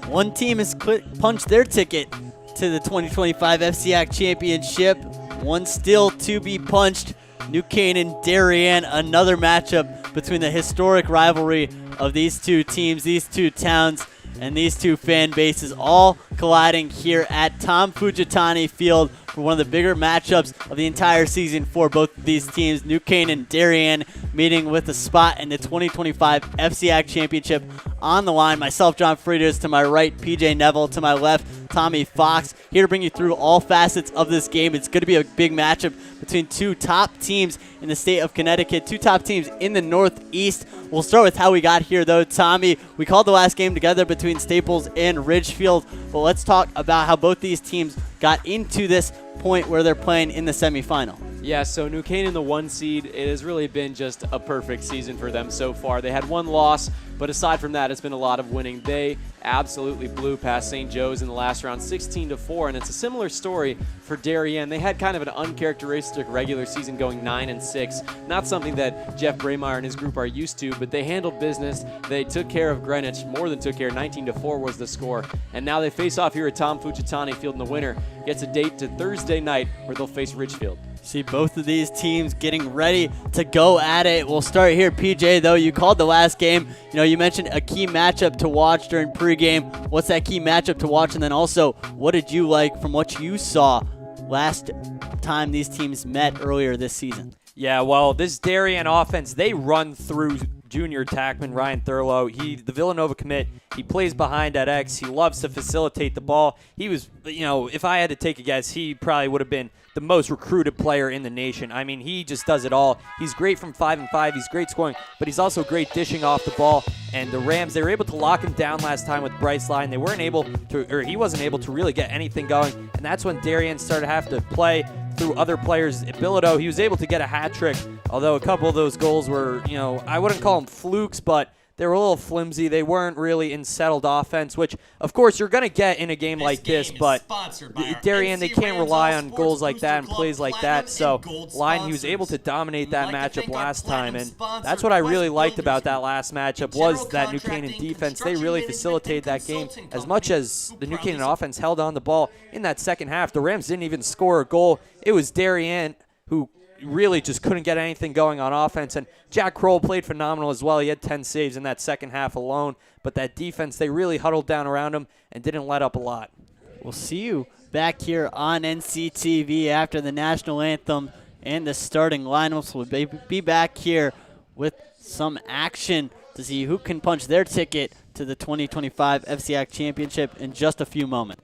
One team has punched their ticket to the 2025 FCIAC Championship. One still to be punched. New Canaan, Darien, another matchup between the historic rivalry of these two teams, these two towns, and these two fan bases all colliding here at Tom Fujitani Field for one of the bigger matchups of the entire season for both of these teams. New Canaan, Darien meeting with a spot in the 2025 FCIAC Championship on the line. Myself, John Frieders, to my right, PJ Neville, to my left, Tommy Fox, here to bring you through all facets of this game. It's going to be a big matchup between two top teams in the state of Connecticut, two top teams in the Northeast. We'll start with how we got here, though. Tommy, we called the last game together between Staples and Ridgefield, but let's talk about how both these teams got into this point where they're playing in the semifinal. Yeah, so New Canaan, the 1 seed, it has really been just a perfect season for them so far. They had 1 loss, but aside from that, it's been a lot of winning. They absolutely blew past St. Joe's in the last round, 16-4, and it's a similar story for Darien. They had kind of an uncharacteristic regular season, going 9-6. Not something that Jeff Braemar and his group are used to, but they handled business. They took care of Greenwich, more than took care. 19-4 was the score, and now they face off here at Tom Fujitani Field, and the winner gets a date to Thursday night where they'll face Ridgefield. See both of these teams getting ready to go at it. We'll start here, PJ, though. You called the last game. You mentioned a key matchup to watch during pregame. What's that key matchup to watch? And then also, what did you like from what you saw last time these teams met earlier this season? Yeah, well, this Darien offense, they run through junior attackman Ryan Thurlow. The Villanova commit, he plays behind at X. He loves to facilitate the ball. He was, if I had to take a guess, he probably would have been the most recruited player in the nation. I mean, he just does it all. He's great from 5-5. He's great scoring, but he's also great dishing off the ball. And the Rams, they were able to lock him down last time with Bryce Line. They weren't able to, or he wasn't able to really get anything going. And that's when Darien started to have to play through other players. Bilodeau, he was able to get a hat trick, although a couple of those goals were, I wouldn't call them flukes, but they were a little flimsy. They weren't really in settled offense, which, of course, you're going to get in a game like this, but Darien, they can't rely on goals like that and plays like that, so Line, he was able to dominate that matchup last time, and that's what I really liked about that last matchup was that New Canaan defense. They really facilitated that game as much as the New Canaan offense held on the ball in that second half. The Rams didn't even score a goal. It was Darien who really just couldn't get anything going on offense. And Jack Kroll played phenomenal as well. He had 10 saves in that second half alone. But that defense, they really huddled down around him and didn't let up a lot. We'll see you back here on NCTV after the national anthem and the starting lineups. We'll be back here with some action to see who can punch their ticket to the 2025 FCIAC Championship in just a few moments.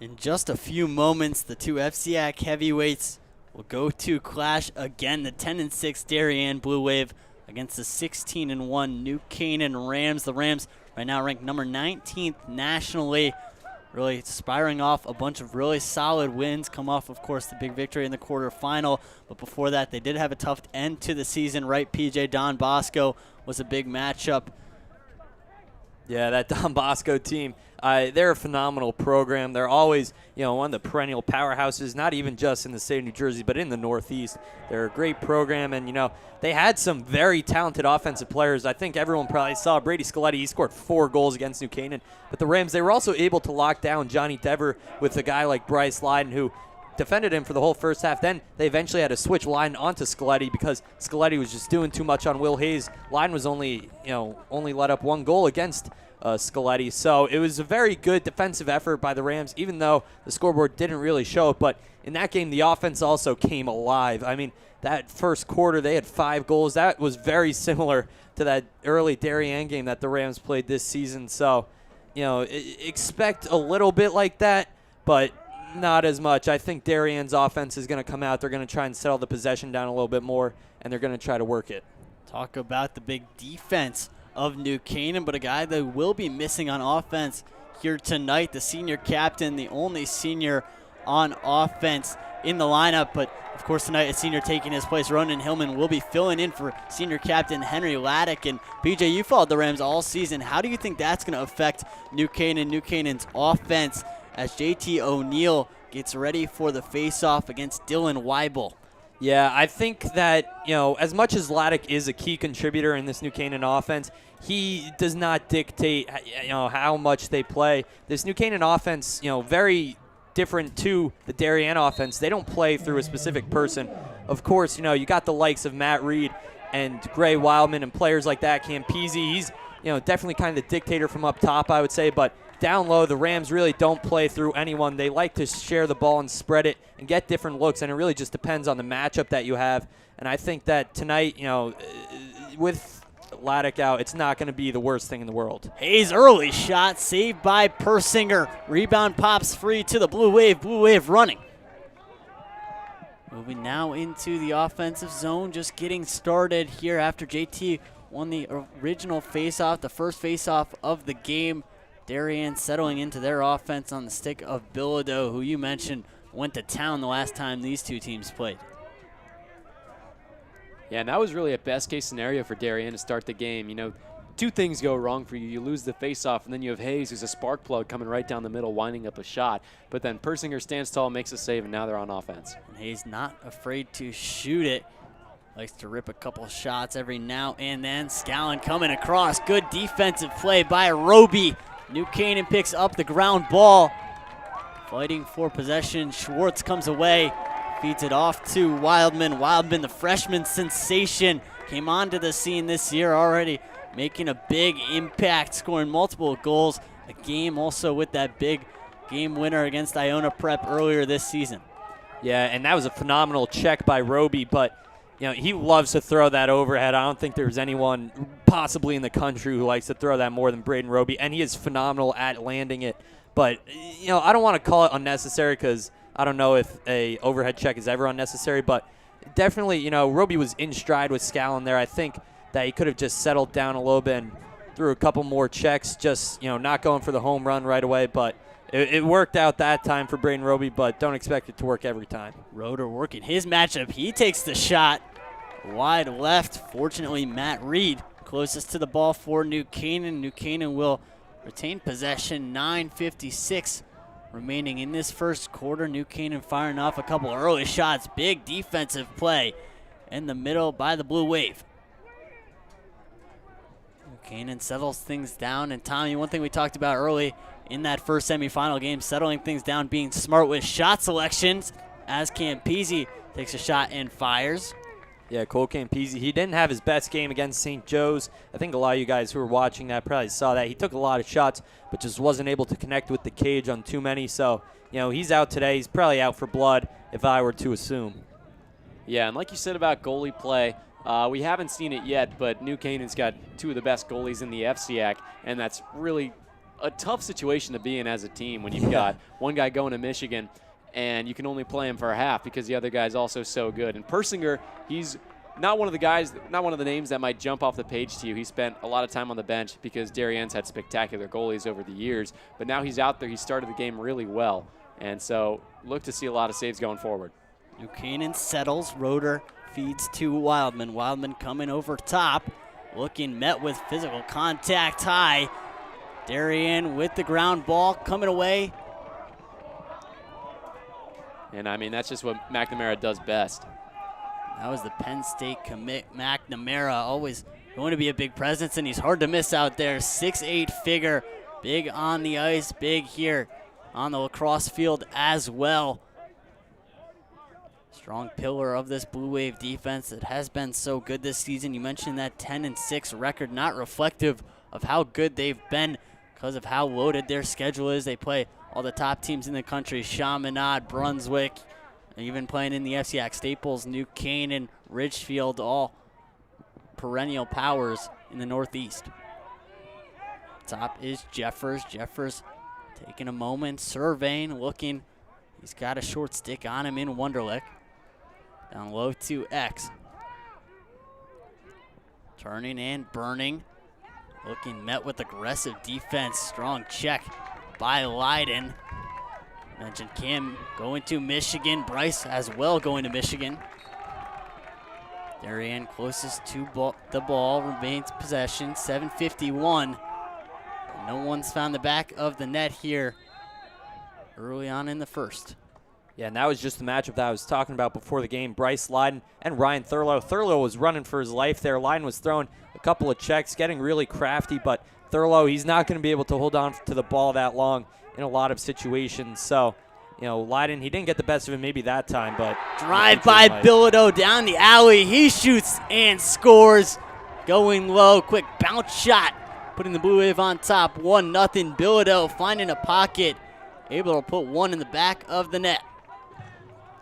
In just a few moments, the two FCIAC heavyweights will go to clash again. The 10-6 Darien Blue Wave against the 16-1 New Canaan Rams. The Rams right now ranked number 19th nationally, really aspiring off a bunch of really solid wins. Come off, of course, the big victory in the quarterfinal. But before that, they did have a tough end to the season, right? PJ Don Bosco was a big matchup. Yeah, that Don Bosco team, they're a phenomenal program. They're always, one of the perennial powerhouses, not even just in the state of New Jersey, but in the Northeast. They're a great program, and, they had some very talented offensive players. I think everyone probably saw Brady Scaletti. He scored 4 goals against New Canaan. But the Rams, they were also able to lock down Johnny Dever with a guy like Bryce Lyden, who defended him for the whole first half. Then they eventually had to switch Lyden onto Scaletti because Scaletti was just doing too much on Will Hayes. Lyden was only let up 1 goal against Scaletti. So it was a very good defensive effort by the Rams, even though the scoreboard didn't really show it. But in that game, the offense also came alive. I mean, that first quarter, they had 5 goals. That was very similar to that early Darien game that the Rams played this season. So, expect a little bit like that, but not as much. I think Darien's offense is going to come out. They're going to try and settle the possession down a little bit more, and they're going to try to work it. Talk about the big defense of New Canaan, but a guy that will be missing on offense here tonight, the senior captain, the only senior on offense in the lineup. But of course tonight a senior taking his place, Ronan Hillman, will be filling in for senior captain Henry Laddick. And PJ, you followed the Rams all season. How do you think that's going to affect New Canaan's offense as JT O'Neill gets ready for the face-off against Dylan Weibel? Yeah, I think that, as much as Laddick is a key contributor in this New Canaan offense, he does not dictate, how much they play. This New Canaan offense, very different to the Darien offense. They don't play through a specific person. Of course, you got the likes of Matt Reed and Gray Wildman and players like that. Campese, he's, definitely kind of the dictator from up top, I would say, but down low, the Rams really don't play through anyone. They like to share the ball and spread it and get different looks, and it really just depends on the matchup that you have. And I think that tonight, with Laddick out, it's not going to be the worst thing in the world. Hayes' early shot saved by Persinger. Rebound pops free to the Blue Wave. Blue Wave running. Moving now into the offensive zone, just getting started here after JT won the original faceoff, the first faceoff of the game. Darien settling into their offense on the stick of Bilodeau, who you mentioned went to town the last time these two teams played. Yeah, and that was really a best-case scenario for Darien to start the game. 2 things go wrong for you. You lose the face-off, and then you have Hayes, who's a spark plug, coming right down the middle, winding up a shot. But then Persinger stands tall, makes a save, and now they're on offense. And Hayes not afraid to shoot it. Likes to rip a couple shots every now and then. Scallon coming across. Good defensive play by Roby. New Canaan picks up the ground ball. Fighting for possession. Schwartz comes away. Feeds it off to Wildman. Wildman, the freshman sensation, came onto the scene this year already, making a big impact, scoring multiple goals. A game also with that big game winner against Iona Prep earlier this season. Yeah, and that was a phenomenal check by Roby, but he loves to throw that overhead. I don't think there's anyone possibly in the country who likes to throw that more than Braden Roby, and he is phenomenal at landing it. But, I don't want to call it unnecessary because I don't know if a overhead check is ever unnecessary, but definitely, Roby was in stride with Scallon there. I think that he could have just settled down a little bit and threw a couple more checks, just, not going for the home run right away. But it worked out that time for Braden Roby, but don't expect it to work every time. Roeder working his matchup. He takes the shot wide left. Fortunately, Matt Reed closest to the ball for New Canaan. New Canaan will retain possession. 9:56 remaining in this first quarter. New Canaan firing off a couple early shots. Big defensive play in the middle by the Blue Wave. New Canaan settles things down. And Tommy, one thing we talked about early in that first semifinal game, settling things down, being smart with shot selections, as Campese takes a shot and fires. Yeah, Cole Campese, he didn't have his best game against St. Joe's. I think a lot of you guys who were watching that probably saw that. He took a lot of shots, but just wasn't able to connect with the cage on too many. So, he's out today. He's probably out for blood, if I were to assume. Yeah, and like you said about goalie play, we haven't seen it yet, but New Canaan's got 2 of the best goalies in the FCIAC, and that's really a tough situation to be in as a team when you've got one guy going to Michigan and you can only play him for a half because the other guy's also so good. And Persinger, he's not one of the guys, not one of the names that might jump off the page to you. He spent a lot of time on the bench because Darien's had spectacular goalies over the years. But now he's out there. He started the game really well. And so look to see a lot of saves going forward. New Canaan settles. Roeder feeds to Wildman. Wildman coming over top. Looking met with physical contact high. Darien with the ground ball coming away. And, I mean, that's just what McNamara does best. That was the Penn State commit. McNamara always going to be a big presence, and he's hard to miss out there. 6'8" figure. Big on the ice, big here on the lacrosse field as well. Strong pillar of this Blue Wave defense that has been so good this season. You mentioned that 10-6 record, not reflective of how good they've been because of how loaded their schedule is. They play all the top teams in the country, Chaminade, Brunswick, even playing in the FCIAC, Staples, New Canaan, Ridgefield, all perennial powers in the Northeast. Top is Jeffers. Jeffers taking a moment, surveying, looking. He's got a short stick on him in Wunderlich. Down low to X. Turning and burning. Looking met with aggressive defense. Strong check by Leiden. Mentioned Kim going to Michigan. Bryce as well going to Michigan. Darien closest to the ball. Remains possession. 7:51. No one's found the back of the net here early on in the first. Yeah, and that was just the matchup that I was talking about before the game. Bryce Leiden and Ryan Thurlow. Thurlow was running for his life there. Leiden was throwing a couple of checks, getting really crafty, but Thurlow, he's not going to be able to hold on to the ball that long in a lot of situations. So, you know, Leiden, he didn't get the best of him maybe that time, but... Drive by Bilodeau down the alley. He shoots and scores. Going low, quick bounce shot. Putting the Blue Wave on top, 1-0. Bilodeau finding a pocket. Able to put one in the back of the net.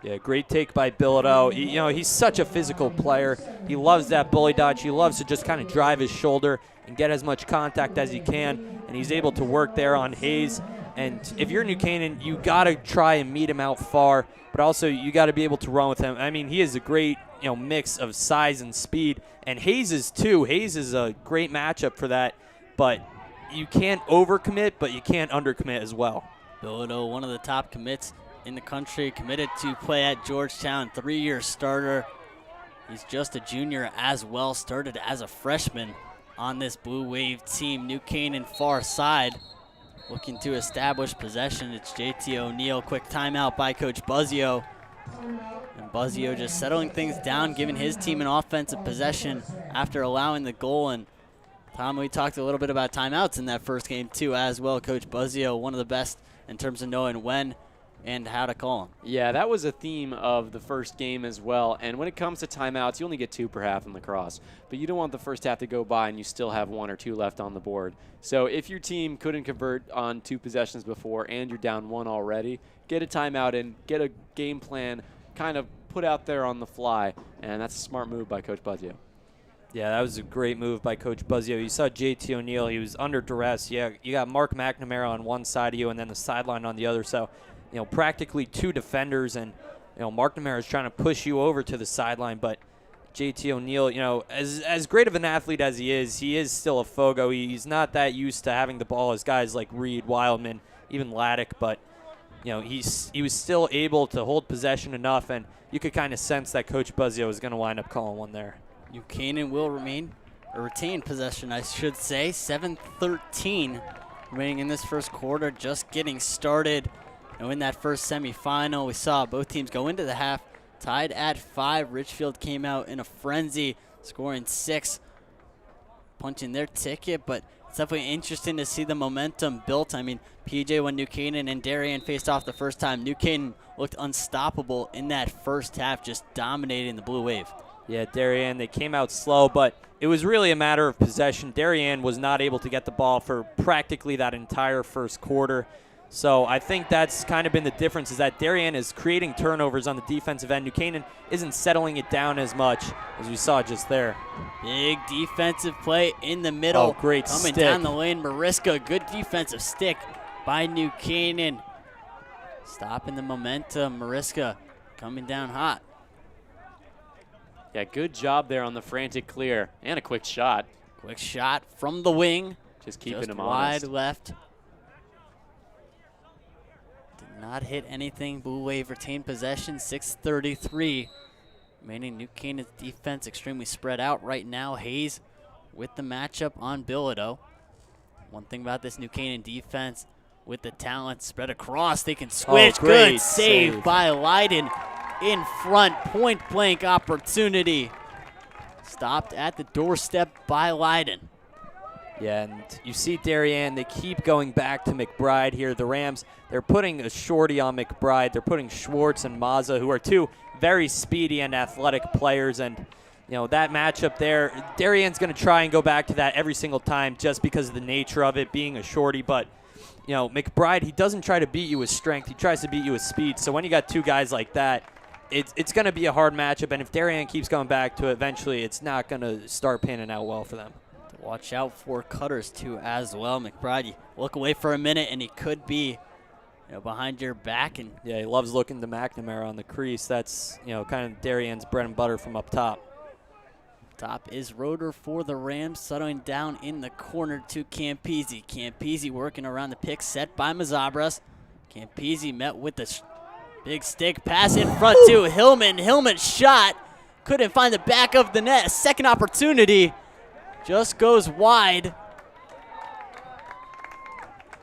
Yeah, great take by Bilodeau. He's such a physical player. He loves that bully dodge. He loves to just kind of drive his shoulder and get as much contact as he can, and he's able to work there on Hayes. And if you're New Canaan, you got to try and meet him out far, but also you got to be able to run with him. I mean, he is a great mix of size and speed, and Hayes is too. Hayes is a great matchup for that, but you can't overcommit, but you can't undercommit as well. Bilodeau, one of the top commits in the country, committed to play at Georgetown, 3-year starter. He's just a junior as well, started as a freshman on this Blue Wave team. New Canaan far side looking to establish possession. It's JT O'Neill. Quick timeout by Coach Buzzio. And Buzzio just settling things down, giving his team an offensive possession after allowing the goal. And Tom, we talked a little bit about timeouts in that first game too as well. Coach Buzzio, one of the best in terms of knowing when and how to call them. Yeah, that was a theme of the first game as well. And when it comes to timeouts, you only get 2 per half in lacrosse. But you don't want the first half to go by and you still have 1 or 2 left on the board. So if your team couldn't convert on 2 possessions before and you're down 1 already, get a timeout and get a game plan kind of put out there on the fly. And that's a smart move by Coach Buzzio. Yeah, that was a great move by Coach Buzzio. You saw JT O'Neill. He was under duress. Yeah, you got Mark McNamara on one side of you and then the sideline on the other. So, practically 2 defenders, and, Mark McNamara is trying to push you over to the sideline, but JT O'Neill, as great of an athlete as he is still a Fogo. He's not that used to having the ball as guys like Reed, Wildman, even Laddick, but, he was still able to hold possession enough, and you could kind of sense that Coach Buzzio was going to wind up calling one there. New Canaan will retain possession, I should say. 7:13 remaining in this first quarter, just getting started. In that first semifinal, we saw both teams go into the half tied at 5. Richfield came out in a frenzy, scoring 6, punching their ticket, but it's definitely interesting to see the momentum built. I mean, PJ, when New Canaan and Darien faced off the first time, New Canaan looked unstoppable in that first half, just dominating the Blue Wave. Yeah, Darien, they came out slow, but it was really a matter of possession. Darien was not able to get the ball for practically that entire first quarter. So I think that's kind of been the difference, is that Darien is creating turnovers on the defensive end. New Canaan isn't settling it down as much as we saw just there. Big defensive play in the middle. Oh, great Coming stick. down the lane, Mariska, good defensive stick by New Canaan. Stopping the momentum, Mariska coming down hot. Yeah, good job there on the frantic clear and a quick shot. Quick shot from the wing. Just keeping Just him wide honest. left. Did not hit anything. Blue Wave retained possession, 6:33. Remaining. New Canaan's defense extremely spread out right now. Hayes with the matchup on Bilodeau. One thing about this New Canaan defense, with the talent spread across, they can switch. Oh, great good save by Leiden in front. Point blank opportunity. Stopped at the doorstep by Leiden. Yeah, and you see Darien, they keep going back to McBride here. The Rams, they're putting a shorty on McBride. They're putting Schwartz and Mazza, who are two very speedy and athletic players. And, you know, that matchup there, Darien's going to try and go back to that every single time just because of the nature of it being a shorty. But, you know, McBride, he doesn't try to beat you with strength. He tries to beat you with speed. So when you got two guys like that, it's going to be a hard matchup. And if Darien keeps going back to it, eventually it's not going to start panning out well for them. Watch out for cutters, too, as well. McBride, you look away for a minute, and he could be, behind your back. And yeah, he loves looking to McNamara on the crease. That's, kind of Darien's bread and butter from up top. Top is Roeder for the Rams, settling down in the corner to Campisi. Campisi working around the pick set by Mazabras. Campisi met with the big stick pass in front to Hillman. Hillman shot. Couldn't find the back of the net. Second opportunity. Just goes wide.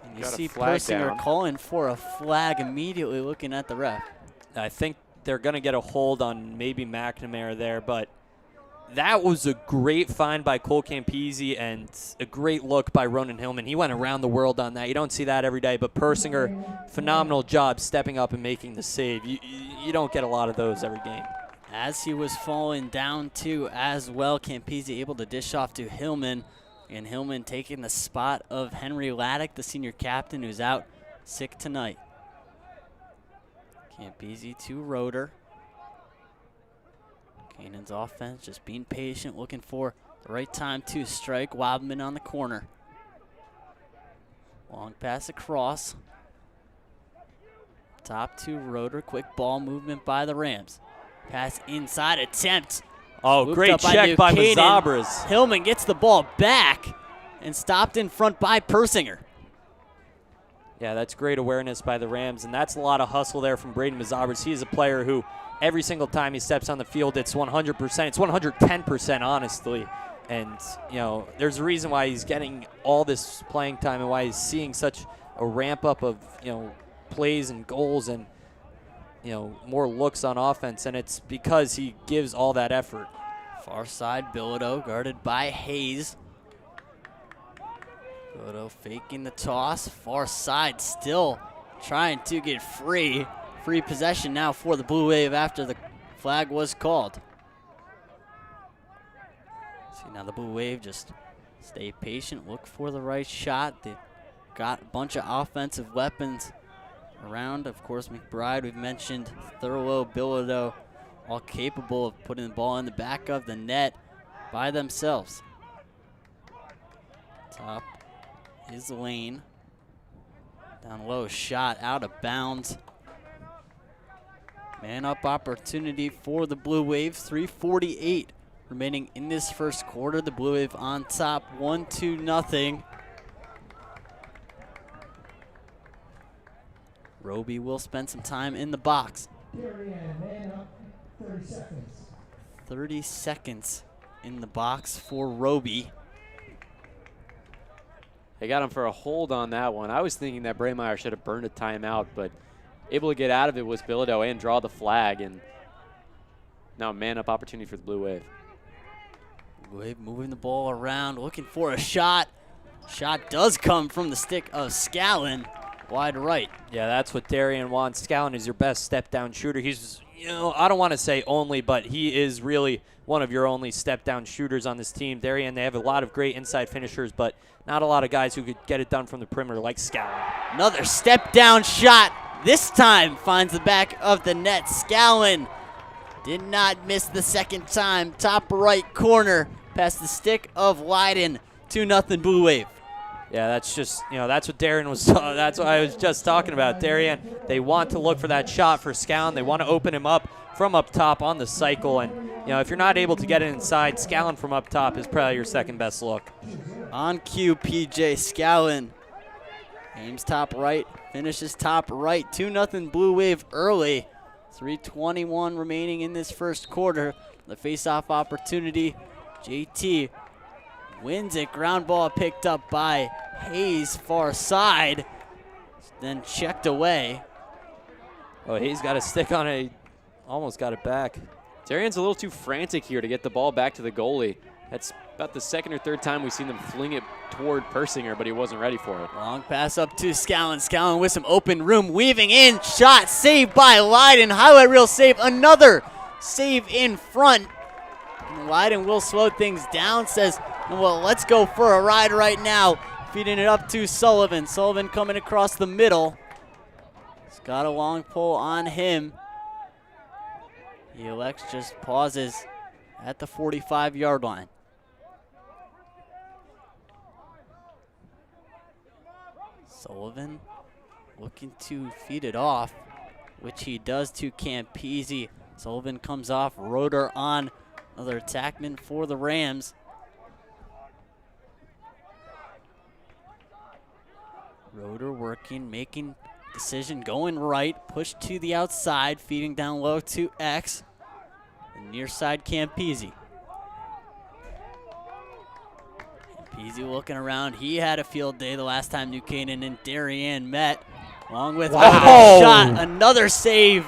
And you see Persinger calling for a flag immediately, looking at the ref. I think they're going to get a hold on maybe McNamara there, but that was a great find by Cole Campisi and a great look by Ronan Hillman. He went around the world on that. You don't see that every day, but Persinger, phenomenal job stepping up and making the save. You don't get a lot of those every game. As he was falling down, too, as well, Campisi able to dish off to Hillman, and Hillman taking the spot of Henry Laddick, the senior captain, who's out sick tonight. Campisi to Roeder. Canaan's offense just being patient, looking for the right time to strike. Wildman on the corner. Long pass across. Top to Roeder. Quick ball movement by the Rams. Pass inside, attempt. Oh, great check by Mazabras. Hillman gets the ball back and stopped in front by Persinger. Yeah, that's great awareness by the Rams, and that's a lot of hustle there from Braden Mazabras. He is a player who every single time he steps on the field, it's 100%. It's 110%, honestly. And, there's a reason why he's getting all this playing time and why he's seeing such a ramp up of, plays and goals and, more looks on offense, and it's because he gives all that effort. Far side, Bilodeau guarded by Hayes. Bilodeau faking the toss. Far side still trying to get free. Free possession now for the Blue Wave after the flag was called. See, now the Blue Wave just stay patient, look for the right shot. They've got a bunch of offensive weapons around. Of course, McBride, we've mentioned, Thurlow, Bilodeau, all capable of putting the ball in the back of the net by themselves. Top is Lane. Down low, shot out of bounds. Man up opportunity for the Blue Wave. 3:48 remaining in this first quarter. The Blue Wave on top, 1-0. Roby will spend some time in the box. Man up, 30 seconds. 30 seconds in the box for Roby. They got him for a hold on that one. I was thinking that Braymeyer should have burned a timeout, but able to get out of it was Bilodeau and draw the flag, and now a man-up opportunity for the Blue Wave. Blue Wave moving the ball around, looking for a shot. Shot does come from the stick of Scallon, wide right. Yeah, that's what Darien wants. Scallon is your best step-down shooter. He's, I don't want to say only, but he is really one of your only step-down shooters on this team. Darien, they have a lot of great inside finishers, but not a lot of guys who could get it done from the perimeter like Scallon. Another step-down shot. This time finds the back of the net. Scallon did not miss the second time. Top right corner past the stick of Leiden. 2-0 Blue Wave. Yeah, that's just, that's what Darien was, that's what I was just talking about. Darien, they want to look for that shot for Scallon. They want to open him up from up top on the cycle. And, if you're not able to get it inside, Scallon from up top is probably your second best look. On cue, PJ Scallon. Aims top right, finishes top right. 2-0 Blue Wave early. 3:21 remaining in this first quarter. The face-off opportunity. JT wins it. Ground ball picked up by Hayes, far side. Then checked away. Oh, Hayes got a stick on it. Almost got it back. Darien's a little too frantic here to get the ball back to the goalie. That's about the second or third time we've seen them fling it toward Persinger, but he wasn't ready for it. Long pass up to Scallon. Scallon with some open room, weaving in. Shot saved by Leiden. Highlight reel save. Another save in front. And Leiden will slow things down. Says, well, let's go for a ride right now. Feeding it up to Sullivan. Sullivan coming across the middle. He's got a long pull on him. He elects just pauses at the 45-yard line. Sullivan looking to feed it off, which he does to Campese. Sullivan comes off, Roeder on, another attackman for the Rams. Roeder working, making decision, going right, push to the outside, feeding down low to X. The near side Campese. Campese looking around. He had a field day the last time New Canaan and Darien met. Along with a shot, another save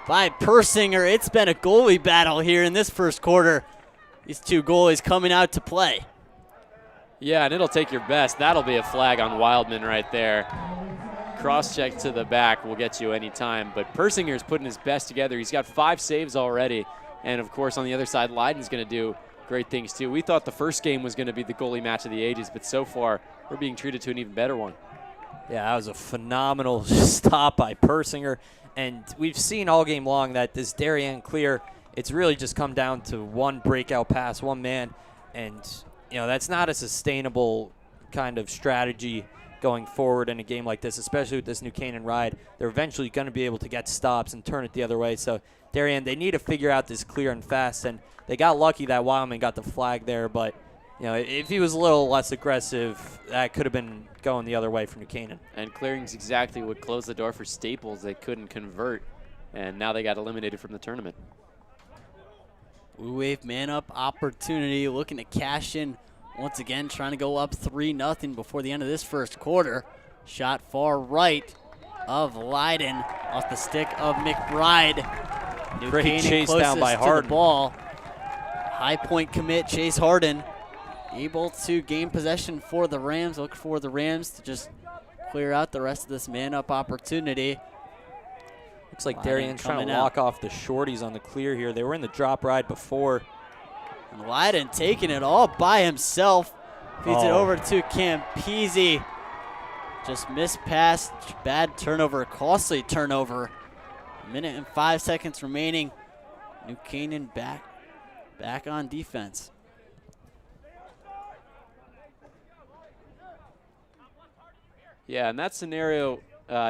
by Persinger. It's been a goalie battle here in this first quarter. These two goalies coming out to play. Yeah, and it'll take your best. That'll be a flag on Wildman right there. Cross-check to the back will get you any time, but Persinger's putting his best together. He's got 5 saves already, and of course on the other side, Leiden's going to do great things too. We thought the first game was going to be the goalie match of the ages, but so far we're being treated to an even better one. Yeah, that was a phenomenal stop by Persinger, and we've seen all game long that this Darien clear, it's really just come down to one breakout pass, one man, and that's not a sustainable kind of strategy going forward in a game like this, especially with this New Canaan ride. They're eventually going to be able to get stops and turn it the other way. So Darien, they need to figure out this clear and fast, and they got lucky that Wildman got the flag there, but if he was a little less aggressive, that could have been going the other way for New Canaan. And clearing's exactly what closed the door for Staples. They couldn't convert, and now they got eliminated from the tournament. Blue Wave man-up opportunity, looking to cash in once again, trying to go up 3-0 before the end of this first quarter. Shot far right of Leiden off the stick of McBride. New Great Canaan chase down by closest to Harden. the ball. High point commit, Chase Harden. Able to gain possession for the Rams. Look for the Rams to just clear out the rest of this man-up opportunity. Looks like Leiden Darien's trying to coming out. lock off the shorties on the clear here. They were in the drop ride before. And Leiden taking it all by himself. Feeds it Oh. over to Campese. Just missed pass, bad turnover, costly turnover. 1:05 seconds remaining. New Canaan back on defense. Yeah, in that scenario,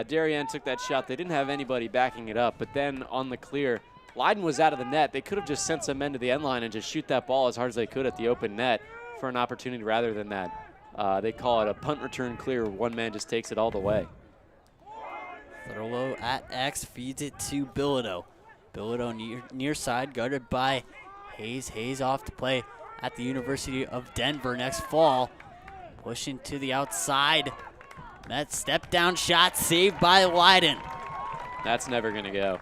Darien took that shot. They didn't have anybody backing it up, but then on the clear, Leiden was out of the net. They could have just sent some men to the end line and just shoot that ball as hard as they could at the open net for an opportunity rather than that. They call it a punt return clear. One man just takes it all the way. Thurlow at X feeds it to Bilodeau. Bilodeau near side, guarded by Hayes. Hayes off to play at the University of Denver next fall. Pushing to the outside. That step down shot saved by Leiden. That's never going to go.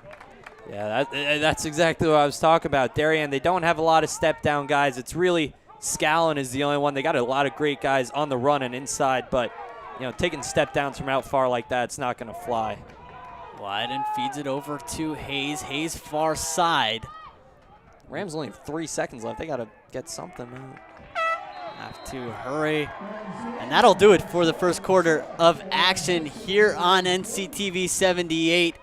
Yeah, that's exactly what I was talking about. Darien, they don't have a lot of step-down guys. It's really Scallon is the only one. They got a lot of great guys on the run and inside, but taking step-downs from out far like that, it's not going to fly. Wyden feeds it over to Hayes. Hayes far side. Rams only have 3 seconds left. They got to get something. Have to hurry. And that'll do it for the first quarter of action here on NCTV 78.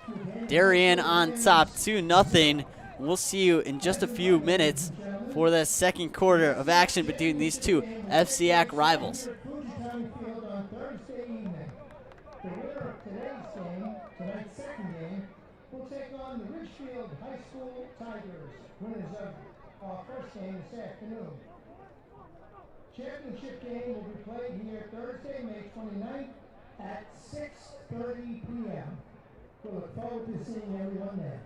Darien on top 2-0. We'll see you in just a few minutes for the second quarter of action between these two FCIAC rivals. First game this afternoon. Championship game will be played here Thursday, May 29th at 6:30 p.m. We look forward to seeing everyone there.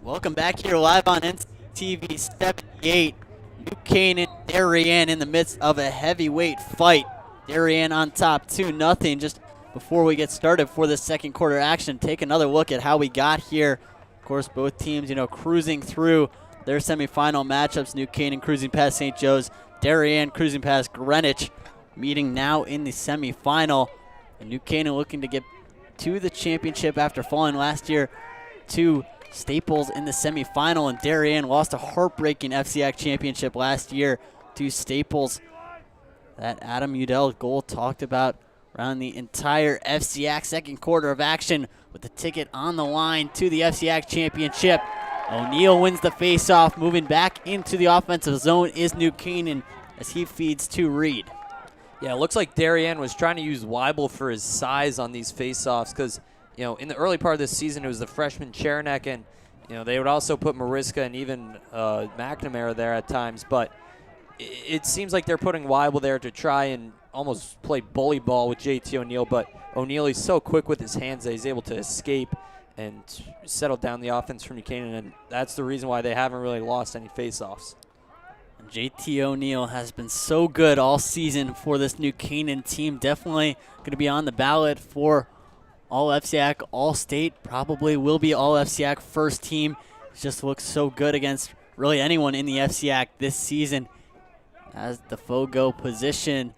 Welcome back here live on NCTV 78. New Canaan, Darien in the midst of a heavyweight fight. Darien on top 2-0. Just before we get started for the second quarter action, take another look at how we got here. Of course, both teams, cruising through their semifinal matchups. New Canaan cruising past St. Joe's. Darien cruising past Greenwich. Meeting now in the semifinal. And New Canaan looking to get to the championship after falling last year to Staples in the semifinal, and Darien lost a heartbreaking FCIAC championship last year to Staples. That Adam Udell goal talked about around the entire FCIAC second quarter of action with the ticket on the line to the FCIAC championship. O'Neal wins the faceoff. Moving back into the offensive zone is New Canaan as he feeds to Reed. Yeah, it looks like Darien was trying to use Weibel for his size on these faceoffs because in the early part of this season, it was the freshman Chernak, and, they would also put Mariska and even McNamara there at times. But it seems like they're putting Weibel there to try and almost play bully ball with JT O'Neal. But O'Neal, he's so quick with his hands that he's able to escape and settle down the offense from New Canaan, and that's the reason why they haven't really lost any faceoffs. JT O'Neal has been so good all season for this New Canaan team. Definitely going to be on the ballot for All FCIAC, All State, probably will be All FCIAC first team. He just looks so good against really anyone in the FCIAC this season. As the Fogo position,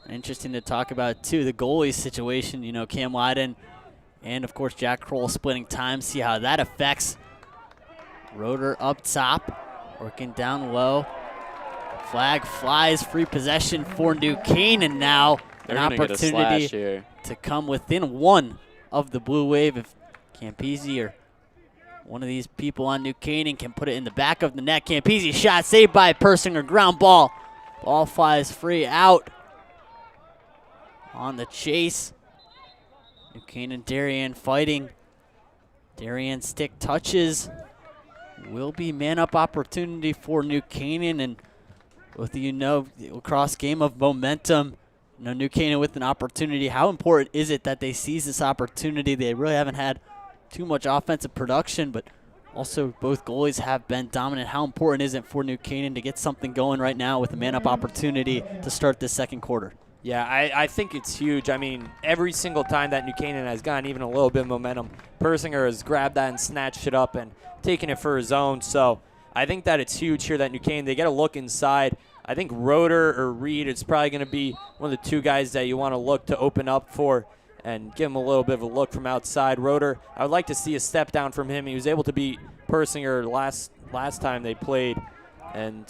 interesting to talk about too, the goalie situation. Cam Wyden and of course Jack Kroll splitting time. See how that affects. Roeder up top, working down low. Flag flies, free possession for New Canaan now. They're an opportunity to come within one of the blue wave if Campese or one of these people on New Canaan can put it in the back of the net. Campese shot saved by Persinger, ground ball. Ball flies free out. On the chase. New Canaan, Darien fighting. Darien stick touches. Will be man-up opportunity for New Canaan, and with the lacrosse game of momentum, New Canaan with an opportunity. How important is it that they seize this opportunity? They really haven't had too much offensive production, but also both goalies have been dominant. How important is it for New Canaan to get something going right now with a man-up opportunity to start this second quarter? Yeah, I think it's huge. I mean, every single time that New Canaan has gotten even a little bit of momentum, Persinger has grabbed that and snatched it up and taken it for his own. So I think that it's huge here that New Canaan, they get a look inside. I think Roeder or Reed is probably going to be one of the two guys that you want to look to open up for and give him a little bit of a look from outside. Roeder, I would like to see a step down from him. He was able to beat Persinger last time they played, and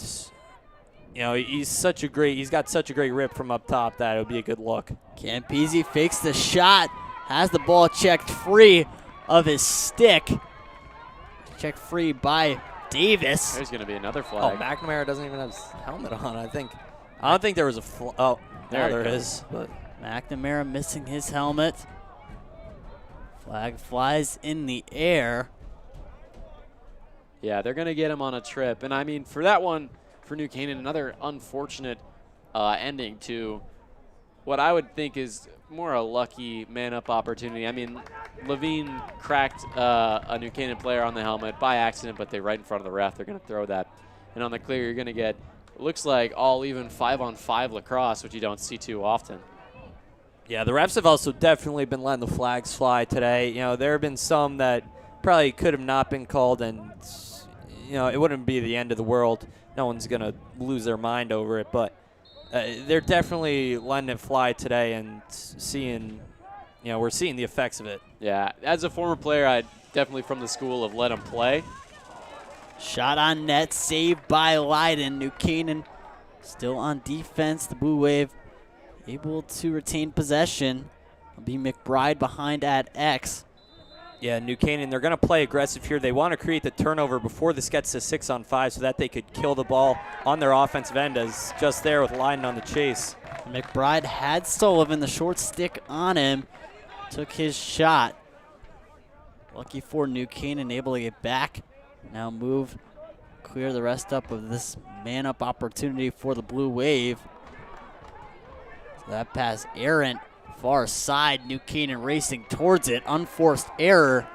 he's got such a great rip from up top that it would be a good look. Campese fakes the shot, has the ball checked free of his stick. Checked free by Davis. There's going to be another Oh, flag. McNamara doesn't even have his helmet on, I think. I don't think there was a oh, now There it there goes. is. But McNamara missing his helmet. Flag flies in the air. Yeah, they're going to get him on a trip. And, I mean, for that one, for New Canaan, another unfortunate ending to what I would think is more a lucky man-up opportunity. I mean, Levine cracked a New Canaan player on the helmet by accident, but they're right in front of the ref. They're going to throw that. And on the clear, you're going to get, looks like all even 5-on-5 lacrosse, which you don't see too often. yeah, the refs have also definitely been letting the flags fly today. You know, there have been some that probably could have not been called, and, you know, it wouldn't be the end of the world. No one's going to lose their mind over it, but they're definitely letting it fly today and seeing, you know, we're seeing the effects of it. Yeah, as a former player, I definitely from the school of let him play. Shot on net, saved by Leiden. New Canaan still on defense. The Blue Wave able to retain possession. It'll be McBride behind at X. Yeah, New Canaan, they're going to play aggressive here. They want to create the turnover before this gets to 6-on-5 so that they could kill the ball on their offensive end, as just there with Leiden on the chase. McBride had Sullivan, the short stick on him. Took his shot. Lucky for New Canaan, able to get back. Now move, clear the rest up of this man-up opportunity for the Blue Wave. So that pass errant, far side. New Canaan racing towards it. Unforced error.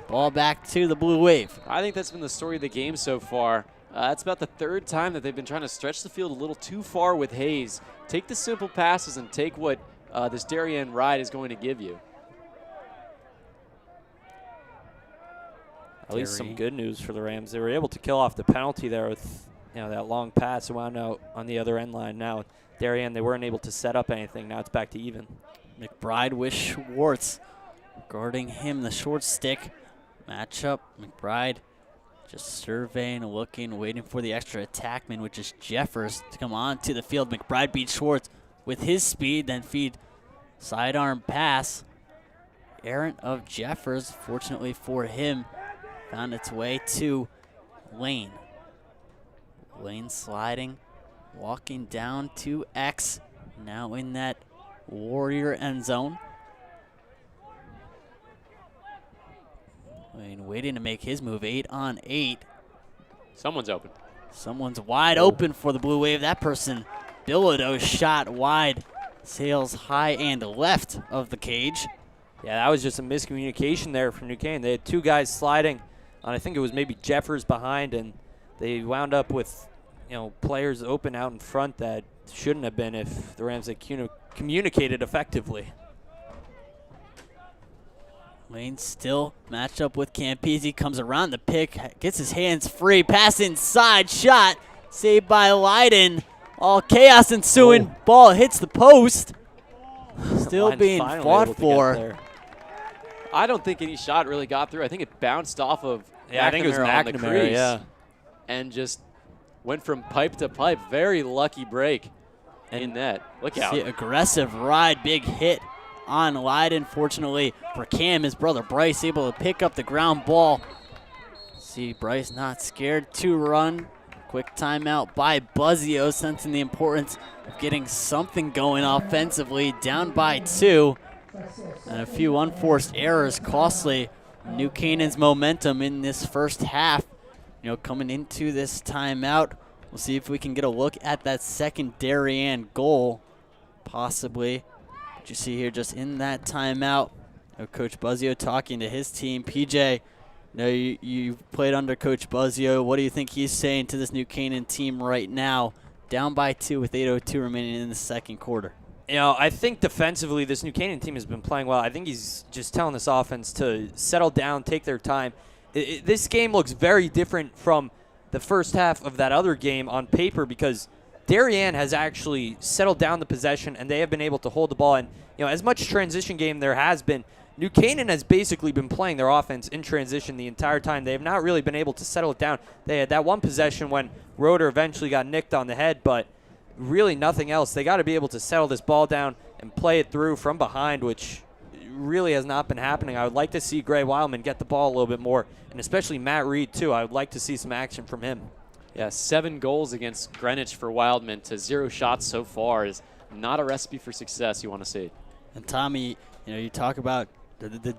Ball back to the Blue Wave. I think that's been the story of the game so far. That's about the third time that they've been trying to stretch the field a little too far with Hayes. Take the simple passes and take what this Darien ride is going to give you. At least some good news for the Rams. They were able to kill off the penalty there with, you know, that long pass and wound out on the other end line. Now, Darien, they weren't able to set up anything. Now it's back to even. McBride with Schwartz. Guarding him, the short stick. Matchup, McBride just surveying, looking, waiting for the extra attackman, which is Jeffers, to come on to the field. McBride beats Schwartz with his speed, then feed sidearm pass. Errant of Jeffers, fortunately for him, found its way to Lane. Lane sliding, walking down to X, now in that Warrior end zone. Lane waiting to make his move, 8-on-8. Someone's open. Someone's wide open for the Blue Wave. That person, Bilodeau, shot wide, sails high and left of the cage. Yeah, that was just a miscommunication there from New Canaan. They had two guys sliding on, I think it was maybe Jeffers behind, and they wound up with, you know, players open out in front that shouldn't have been if the Rams had communicated effectively. Lane still matched up with Campese, comes around the pick, gets his hands free, pass inside, shot, saved by Leiden. All chaos ensuing, ball hits the post. Still Leiden's being finally fought able to get for. there. I don't think any shot really got through. I think it bounced off of Yeah, I think it was on the McNamara, crease yeah. and just went from pipe to pipe. Very lucky break in net. Look out. See, aggressive ride, big hit on Leiden. Fortunately for Cam, his brother Bryce able to pick up the ground ball. See Bryce not scared to run. Quick timeout by Buzzio, sensing the importance of getting something going offensively. Down by 2. And a few unforced errors costly New Canaan's momentum in this first half. You know, coming into this timeout, we'll see if we can get a look at that second Darien goal, possibly. But you see here, just in that timeout, Coach Buzzio talking to his team. PJ, you played under Coach Buzzio. What do you think he's saying to this New Canaan team right now? Down by 2 with 8:02 remaining in the second quarter. You know, I think defensively this New Canaan team has been playing well. I think he's just telling this offense to settle down, take their time. This game looks very different from the first half of that other game on paper because Darien has actually settled down the possession and they have been able to hold the ball. And, you know, as much transition game there has been, New Canaan has basically been playing their offense in transition the entire time. They have not really been able to settle it down. They had that one possession when Roeder eventually got nicked on the head, but really nothing else. They got to be able to settle this ball down and play it through from behind, which really has not been happening. I would like to see Gray Wildman get the ball a little bit more, and especially Matt Reed, too. I would like to see some action from him. Yeah, 7 goals against Greenwich for Wildman to 0 shots so far is not a recipe for success you want to see. And Tommy, you talk about the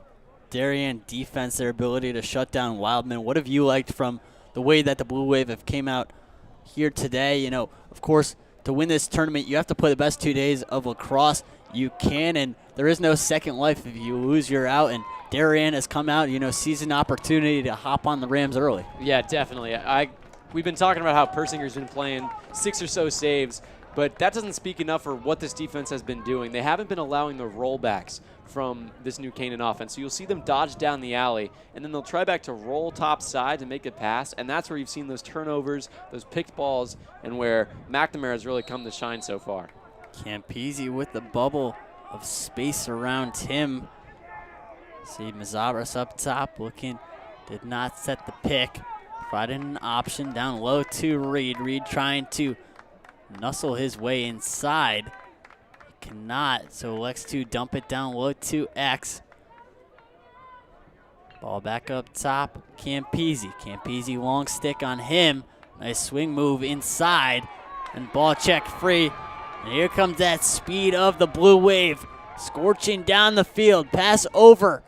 Darien defense, their ability to shut down Wildman. What have you liked from the way that the Blue Wave have came out here today? Of course, to win this tournament, you have to play the best 2 days of lacrosse you can, and there is no second life. If you lose, you're out, and Darien has come out, sees an opportunity to hop on the Rams early. Yeah, definitely. We've been talking about how Persinger's been playing 6 or so saves, but that doesn't speak enough for what this defense has been doing. They haven't been allowing the rollbacks from this New Canaan offense. So you'll see them dodge down the alley, and then they'll try back to roll top side to make a pass, and that's where you've seen those turnovers, those picked balls, and where McNamara has really come to shine so far. Campese with the bubble of space around him. See Mazabras up top looking, did not set the pick. Provided an option down low to Reed. Reed trying to nuzzle his way inside. He cannot, so elects to dump it down low to X. Ball back up top, Campese. Campese long stick on him. Nice swing move inside, and ball check free. And here comes that speed of the Blue Wave, scorching down the field. Pass over.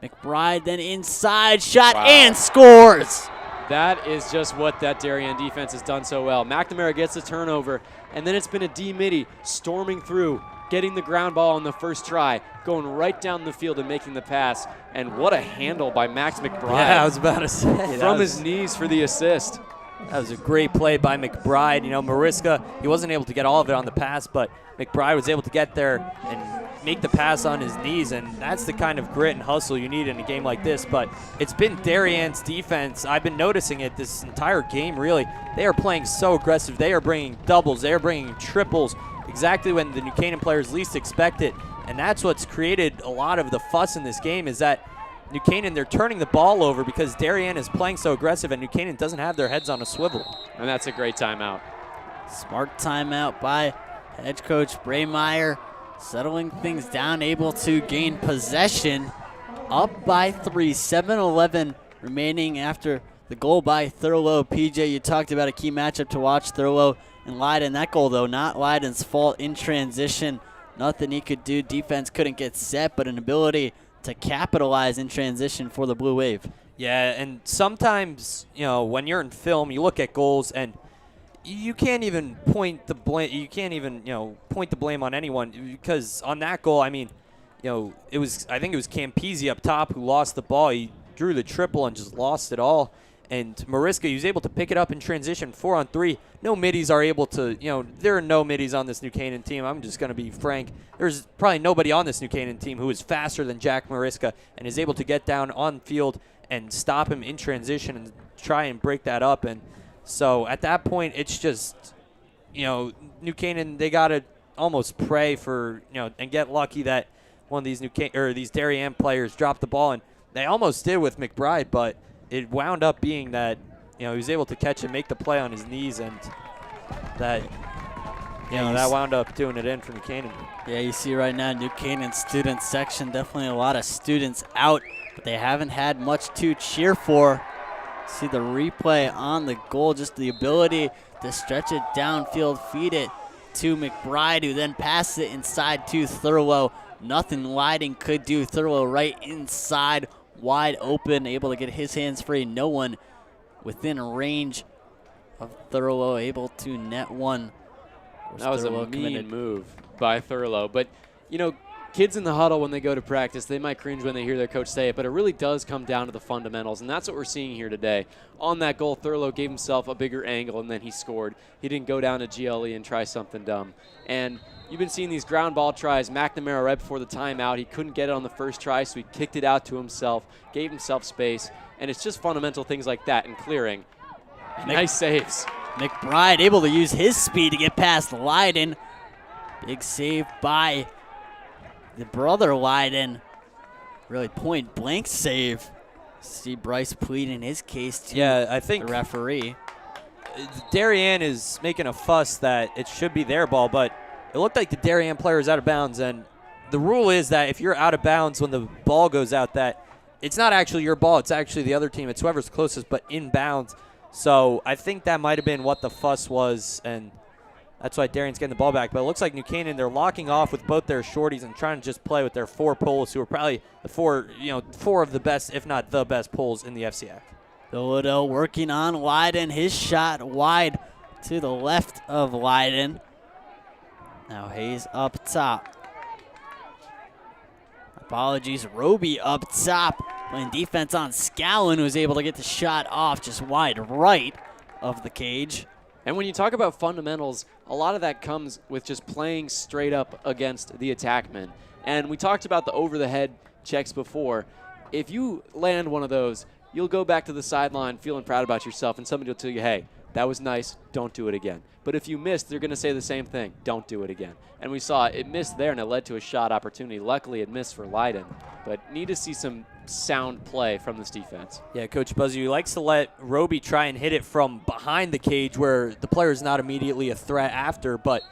McBride then inside, shot, and scores. That is just what that Darien defense has done so well. McNamara gets the turnover, and then it's been a D-Mitty storming through, getting the ground ball on the first try, going right down the field and making the pass. And what a handle by Max McBride. Yeah, I was about to say. From his knees for the assist. That was a great play by McBride. Mariska, he wasn't able to get all of it on the pass, but McBride was able to get there and make the pass on his knees, and that's the kind of grit and hustle you need in a game like this. But it's been Darien's defense. I've been noticing it this entire game, really. They are playing so aggressive. They are bringing doubles. They are bringing triples exactly when the New Canaan players least expect it, and that's what's created a lot of the fuss in this game is that New Canaan, they're turning the ball over because Darien is playing so aggressive and New Canaan doesn't have their heads on a swivel. And that's a great timeout. Smart timeout by head coach Braymeyer, settling things down, able to gain possession. Up by 3, 7-11 remaining after the goal by Thurlow. PJ, you talked about a key matchup to watch, Thurlow and Leiden. That goal, though, not Leiden's fault in transition. Nothing he could do. Defense couldn't get set, but an ability to capitalize in transition for the Blue Wave. Yeah, and sometimes, when you're in film, you look at goals and you can't even point the blame. You can't even, point the blame on anyone because on that goal, I think it was Campese up top who lost the ball. He drew the triple and just lost it all. And Mariska, he was able to pick it up in transition, 4-on-3. No middies are able to, there are no middies on this New Canaan team. I'm just going to be frank. There's probably nobody on this New Canaan team who is faster than Jack Mariska and is able to get down on field and stop him in transition and try and break that up. And so at that point, it's just, New Canaan, they got to almost pray for, and get lucky that one of these these Darien players dropped the ball. And they almost did with McBride, but it wound up being that, he was able to catch and make the play on his knees, and that, that wound up doing it in for New Canaan. Yeah, you see right now, New Canaan student section, definitely a lot of students out, but they haven't had much to cheer for. See the replay on the goal, just the ability to stretch it downfield, feed it to McBride, who then passes it inside to Thurlow. Nothing Leiden could do. Thurlow right inside, wide open, able to get his hands free. No one within range of Thurlow, able to net one. That was a mean move by Thurlow. But, kids in the huddle when they go to practice, they might cringe when they hear their coach say it, but it really does come down to the fundamentals, and that's what we're seeing here today. On that goal, Thurlow gave himself a bigger angle, and then he scored. He didn't go down to GLE and try something dumb. And you've been seeing these ground ball tries. McNamara right before the timeout, he couldn't get it on the first try, so he kicked it out to himself, gave himself space, and it's just fundamental things like that and clearing. Nice saves. McBride able to use his speed to get past Leiden. Big save by the brother Leiden. Really point blank save. See Bryce pleading his case to I think the referee. Darien is making a fuss that it should be their ball, but it looked like the Darien player is out of bounds, and the rule is that if you're out of bounds when the ball goes out, that it's not actually your ball. It's actually the other team. It's whoever's closest, but in bounds. So I think that might have been what the fuss was, and that's why Darien's getting the ball back. But it looks like New Canaan, they're locking off with both their shorties and trying to just play with their 4 poles, who are probably the 4 of the best, if not the best poles in the FCIAC. Philadelphia working on Leiden. His shot wide to the left of Leiden. Now Hayes up top. Apologies, Roby up top. Playing defense on Scallon, who was able to get the shot off just wide right of the cage. And when you talk about fundamentals, a lot of that comes with just playing straight up against the attackman. And we talked about the over-the-head checks before. If you land one of those, you'll go back to the sideline feeling proud about yourself, and somebody will tell you, hey, that was nice, don't do it again. But if you missed, they're going to say the same thing, don't do it again. And we saw it missed there, and it led to a shot opportunity. Luckily, it missed for Leiden. But need to see some sound play from this defense. Yeah, Coach Buzzy likes to let Roby try and hit it from behind the cage where the player is not immediately a threat after, but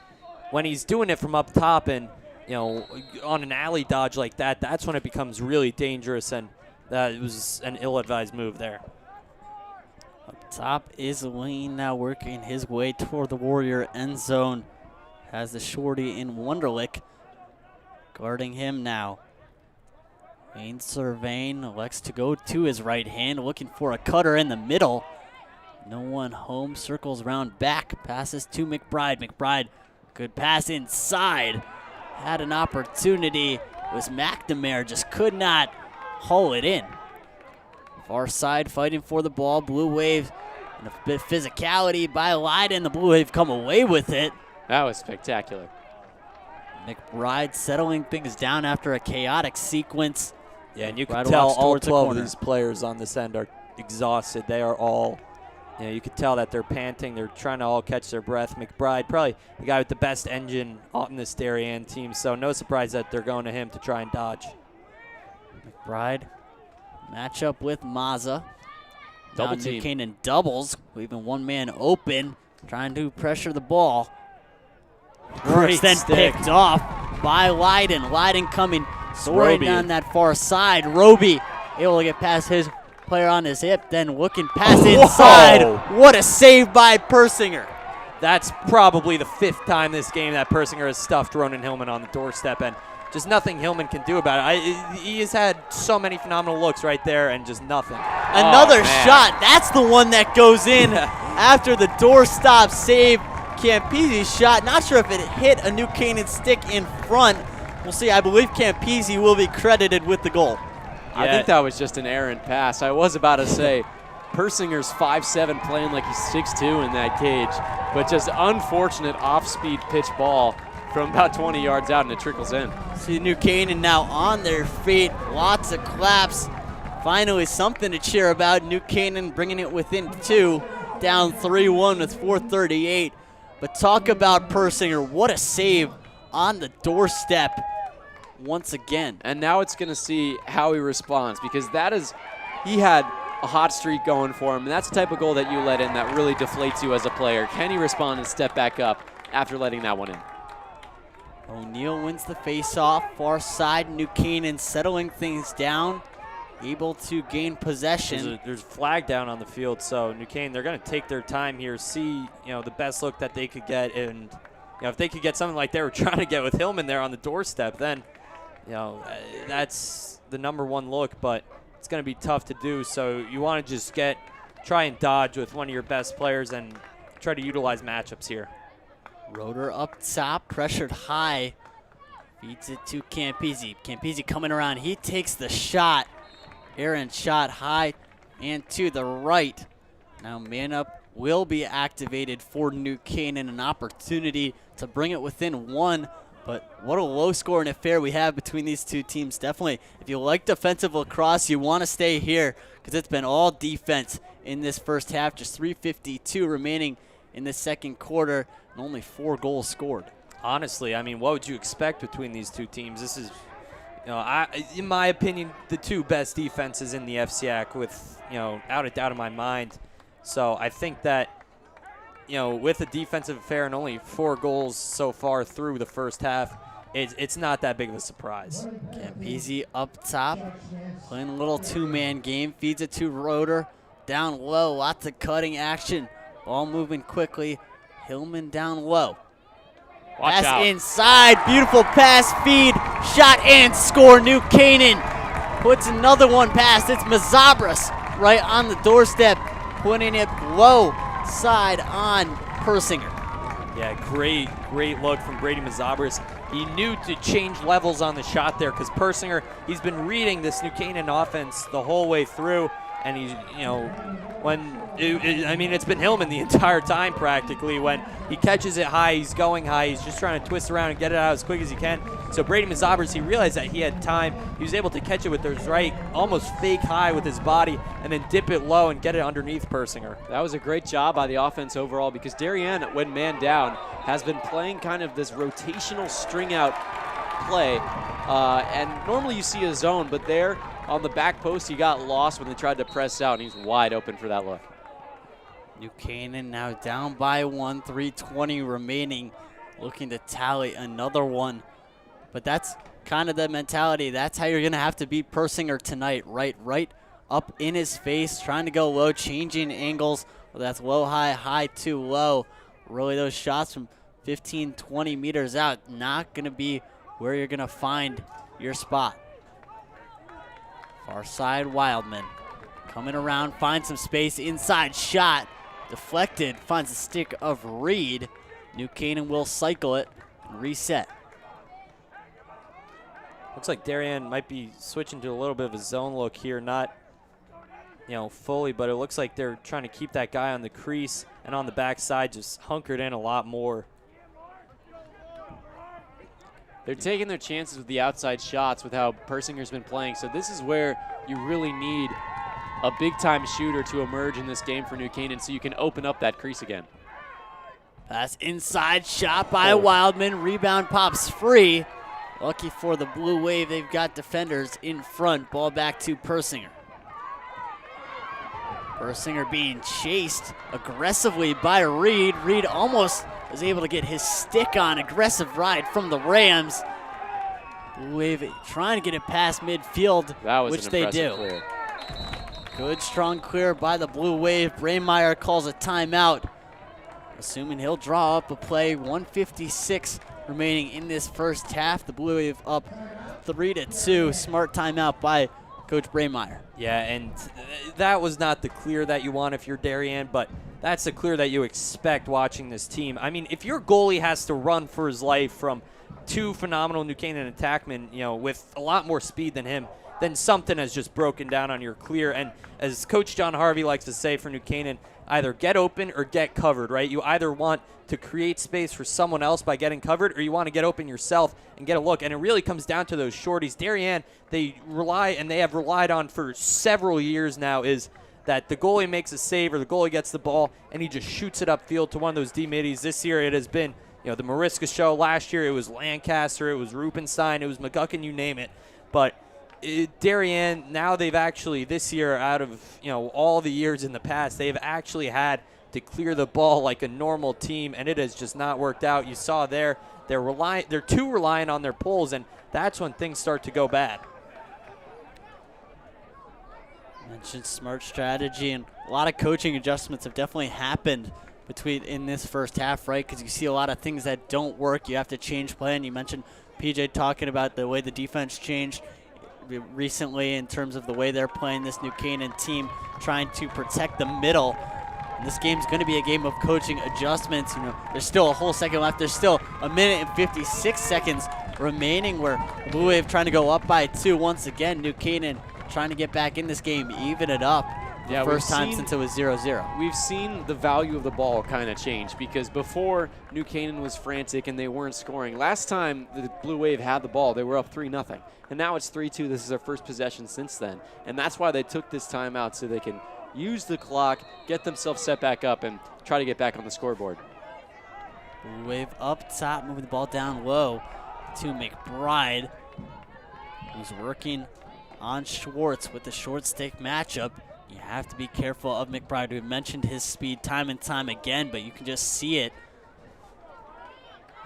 when he's doing it from up top and, on an alley dodge like that, that's when it becomes really dangerous, and that was an ill-advised move there. Up top is Wayne now working his way toward the Warrior end zone. Has the shorty in Wunderlich guarding him now. Wayne surveying, elects to go to his right hand, looking for a cutter in the middle. No one home, circles around back, passes to McBride. McBride, good pass inside. Had an opportunity, was McNamara, just could not haul it in. Far side fighting for the ball, Blue Wave, and a bit of physicality by Leiden. The Blue Wave come away with it. That was spectacular. McBride settling things down after a chaotic sequence. Yeah, and you can McBride tell walks all towards the 12 of corner. these players on this end are exhausted. They are all, you could tell that they're panting. They're trying to all catch their breath. McBride, probably the guy with the best engine on this Darien team, so no surprise that they're going to him to try and dodge. McBride, match up with Mazza. Double Now team. New Canaan doubles, leaving one man open, trying to pressure the ball. Works, then stick. picked off by Leiden. Leiden coming, soaring Roby. down that far side. Roby able to get past his player on his hip, then looking past inside. What a save by Persinger. That's probably the 5th time this game that Persinger has stuffed Ronan Hillman on the doorstep, and just nothing Hillman can do about it. He has had so many phenomenal looks right there, and just nothing. Another shot. That's the one that goes in after the doorstop save. Campisi's shot. Not sure if it hit a New Canaan stick in front. We'll see. I believe Campisi will be credited with the goal. I think that was just an errant pass. I was about to say, Persinger's 5'7", playing like he's 6'2" in that cage, but just unfortunate off-speed pitch ball from about 20 yards out, and it trickles in. See New Canaan now on their feet. Lots of claps. Finally something to cheer about. New Canaan bringing it within 2, down 3-1 with 4:38. But talk about Persinger. What a save on the doorstep once again. And now it's going to see how he responds, because he had a hot streak going for him, and that's the type of goal that you let in that really deflates you as a player. Can he respond and step back up after letting that one in? O'Neal wins the face-off. Far side, New Canaan settling things down, able to gain possession. There's a flag down on the field, so New Canaan, they're going to take their time here, see the best look that they could get, and if they could get something like they were trying to get with Hillman there on the doorstep, then that's the #1 look, but it's going to be tough to do. So you want to just try and dodge with one of your best players and try to utilize matchups here. Roeder up top, pressured high, feeds it to Campisi. Campisi coming around, he takes the shot. Aaron shot high and to the right. Now man up will be activated for New Canaan, an opportunity to bring it within 1. But what a low-scoring affair we have between these two teams. Definitely, if you like defensive lacrosse, you want to stay here because it's been all defense in this first half. Just 3:52 remaining in the second quarter and only 4 goals scored. Honestly, I mean, what would you expect between these two teams? This is, in my opinion, the 2 best defenses in the FCIAC with, out of doubt in my mind. So I think that, with a defensive affair and only 4 goals so far through the first half, it's not that big of a surprise. Campese up top, playing a little two-man game, feeds it to Roeder. Down low, lots of cutting action. Ball moving quickly. Hillman down low. Watch Pass out. inside, beautiful pass, feed, shot and score. New Canaan puts another one past. It's Mazabras right on the doorstep, putting it low side on Persinger. Yeah, great look from Brady Mazabras. He knew to change levels on the shot there because Persinger, he's been reading this New Canaan offense the whole way through, and he's, it's been Hillman the entire time practically. When he catches it high, he's going high, he's just trying to twist around and get it out as quick as he can. So Brady Mazabras, he realized that he had time. He was able to catch it with his right, almost fake high with his body, and then dip it low and get it underneath Persinger. That was a great job by the offense overall because Darien, when man down, has been playing kind of this rotational string out play. And normally you see a zone, but there on the back post, he got lost when they tried to press out, and he's wide open for that look. New Canaan now down by 1, 3:20 remaining, looking to tally another one. But that's kind of the mentality. That's how you're going to have to beat Persinger tonight, right up in his face, trying to go low, changing angles. Well, that's low, high to low. Really, those shots from 15, 20 meters out, not going to be where you're going to find your spot. Far side, Wildman coming around, finds some space, inside shot, deflected, finds the stick of Reed. New Canaan will cycle it and reset. Looks like Darien might be switching to a little bit of a zone look here, not fully, but it looks like they're trying to keep that guy on the crease and on the backside just hunkered in a lot more. They're taking their chances with the outside shots with how Persinger's been playing. So this is where you really need a big-time shooter to emerge in this game for New Canaan so you can open up that crease again. Pass inside, shot by Wildman. Rebound pops free. Lucky for the Blue Wave, they've got defenders in front. Ball back to Persinger. Persinger being chased aggressively by Reed. Reed almost was able to get his stick on. Aggressive ride from the Rams. Blue Wave trying to get it past midfield, That was which an they impressive do. clear. Good, strong clear by the Blue Wave. Brameyer calls a timeout, assuming he'll draw up a play. 1:56 remaining in this first half. The Blue Wave up 3-2. Smart timeout by Coach Brameyer. Yeah, and that was not the clear that you want if you're Darien, but that's the clear that you expect watching this team. I mean, if your goalie has to run for his life from two phenomenal New Canaan attackmen, with a lot more speed than him, then something has just broken down on your clear. And as Coach John Harvey likes to say for New Canaan, either get open or get covered, right? You either want to create space for someone else by getting covered, or you want to get open yourself and get a look. And it really comes down to those shorties. Darien, they have relied on for several years now, is that the goalie makes a save or the goalie gets the ball and he just shoots it upfield to one of those D-middies. This year it has been, the Mariska show. Last year it was Lancaster, it was Rubenstein, it was McGuckin, you name it. But Darien, now they've actually, this year, out of all the years in the past, they've actually had to clear the ball like a normal team, and it has just not worked out. You saw there, they're too reliant on their pulls, and that's when things start to go bad. Mentioned smart strategy, and a lot of coaching adjustments have definitely happened in this first half, right? Because you see a lot of things that don't work. You have to change plan. You mentioned PJ talking about the way the defense changed recently in terms of the way they're playing this New Canaan team, trying to protect the middle. And this game's going to be a game of coaching adjustments. There's still a whole second left. There's still 1 minute and 56 seconds remaining, where Blue Wave trying to go up by 2 once again. New Canaan trying to get back in this game, even it up. Yeah, first time since it was 0-0. We've seen the value of the ball kind of change, because before New Canaan was frantic and they weren't scoring. Last time the Blue Wave had the ball, they were up 3-0. And now it's 3-2. This is their first possession since then. And that's why they took this timeout, so they can use the clock, get themselves set back up, and try to get back on the scoreboard. Blue Wave up top, moving the ball down low to McBride, who's working on Schwartz with the short stick matchup. You have to be careful of McBride. We've mentioned his speed time and time again, but you can just see it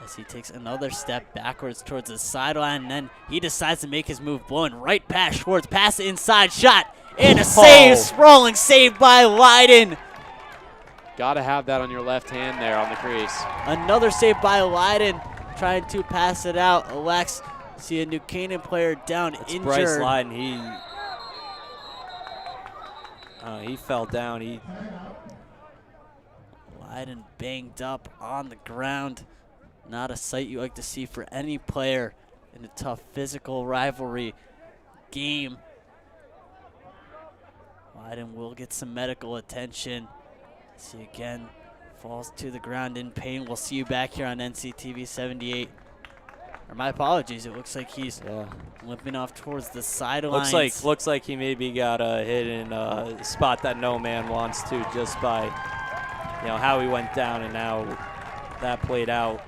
as he takes another step backwards towards the sideline, and then he decides to make his move, blowing right past Schwartz, pass it inside, shot, and a save, sprawling save by Leiden. Got to have that on your left hand there on the crease. Another save by Leiden, trying to pass it out. Alex, see a New Canaan player down, injured. Bryce Leiden, he fell down. Leiden banged up on the ground. Not a sight you like to see for any player in a tough physical rivalry game. Leiden will get some medical attention. See again, falls to the ground in pain. We'll see you back here on NCTV 78. Or my apologies, it looks like he's limping off towards the sidelines. Looks like he maybe got hit in a spot that no man wants to, just by how he went down and how that played out.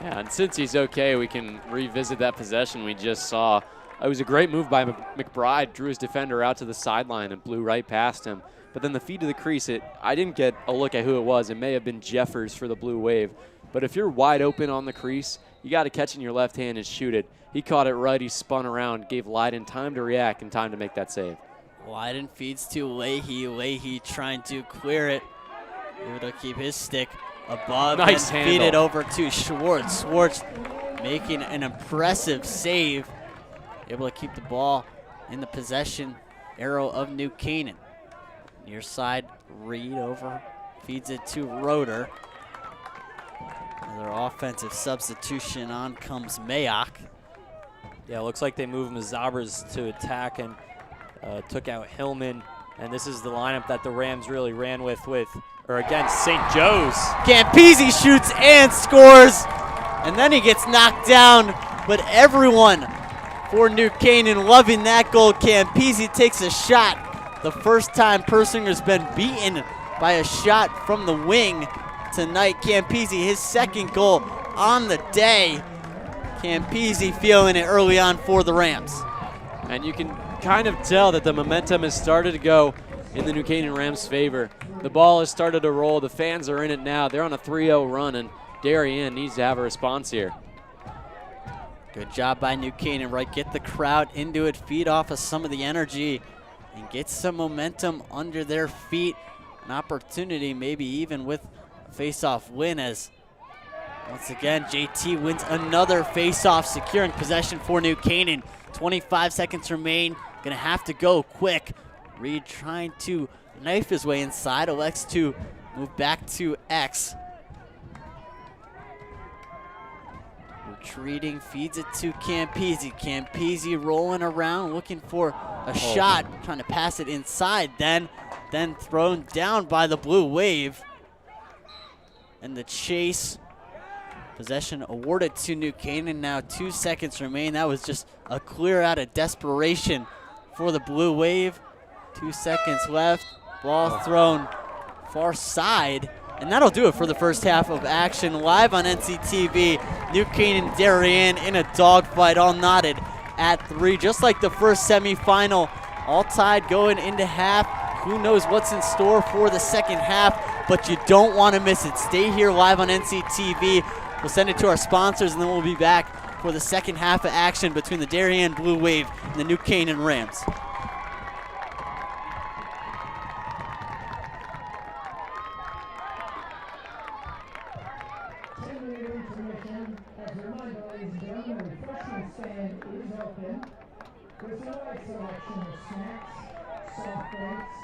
Yeah, and since he's okay, we can revisit that possession we just saw. It was a great move by McBride, drew his defender out to the sideline and blew right past him. But then the feed to the crease, I didn't get a look at who it was. It may have been Jeffers for the Blue Wave. But if you're wide open on the crease, you got to catch in your left hand and shoot it. He caught it right, he spun around, gave Leiden time to react and time to make that save. Leiden feeds to Leahy. Leahy trying to clear it. Able to keep his stick above and feed it over to Schwartz. Schwartz making an impressive save. Able to keep the ball in the possession arrow of New Canaan. Near side, Reed over, feeds it to Roeder. Another offensive substitution, on comes Mayock. Yeah, looks like they moved Mazabras to attack and took out Hillman. And this is the lineup that the Rams really ran with against St. Joe's. Campisi shoots and scores. And then he gets knocked down, but everyone for New Canaan loving that goal. Campisi takes a shot. The first time Persinger's been beaten by a shot from the wing tonight. Campisi, his second goal on the day. Campisi feeling it early on for the Rams. And you can kind of tell that the momentum has started to go in the New Canaan Rams' favor. The ball has started to roll. The fans are in it now. They're on a 3-0 run, and Darien needs to have a response here. Good job by New Canaan, right? Get the crowd into it, feed off of some of the energy, and get some momentum under their feet. An opportunity, maybe even with a face-off win, as once again JT wins another face-off, securing possession for New Canaan. 25 seconds remain. Gonna have to go quick. Reed trying to knife his way inside. Elects to move back to X. Retreating, feeds it to Campisi. Campisi rolling around, looking for a shot, trying to pass it inside, then thrown down by the Blue Wave. And the chase, possession awarded to New Canaan. Now 2 seconds remain. That was just a clear out of desperation for the Blue Wave. 2 seconds left, ball thrown far side. And that'll do it for the first half of action. Live on NCTV, New Canaan Darien in a dogfight, all knotted at 3. Just like the first semifinal, all tied going into half. Who knows what's in store for the second half, but you don't want to miss it. Stay here live on NCTV. We'll send it to our sponsors, and then we'll be back for the second half of action between the Darien Blue Wave and the New Canaan Rams. With a wide selection of snacks, soft drinks,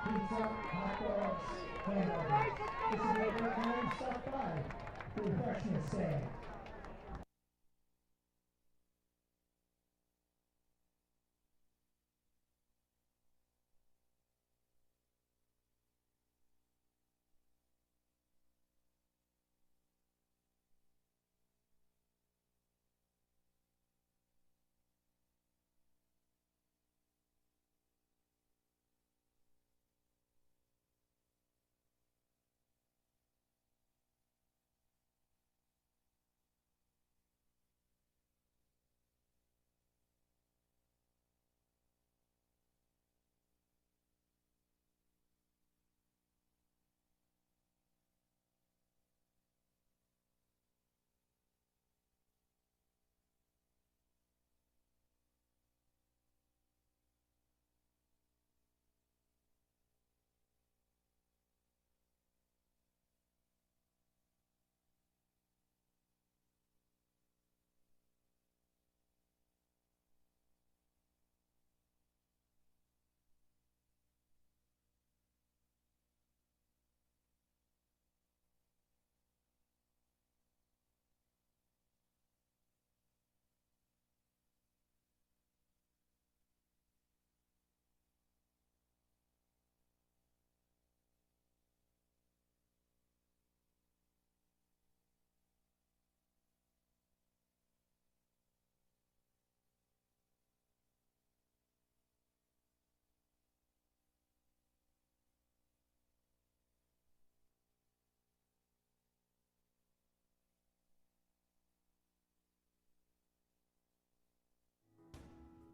pizza, hot dogs, hamburgers. This is a great time to stop by. The refreshment stand.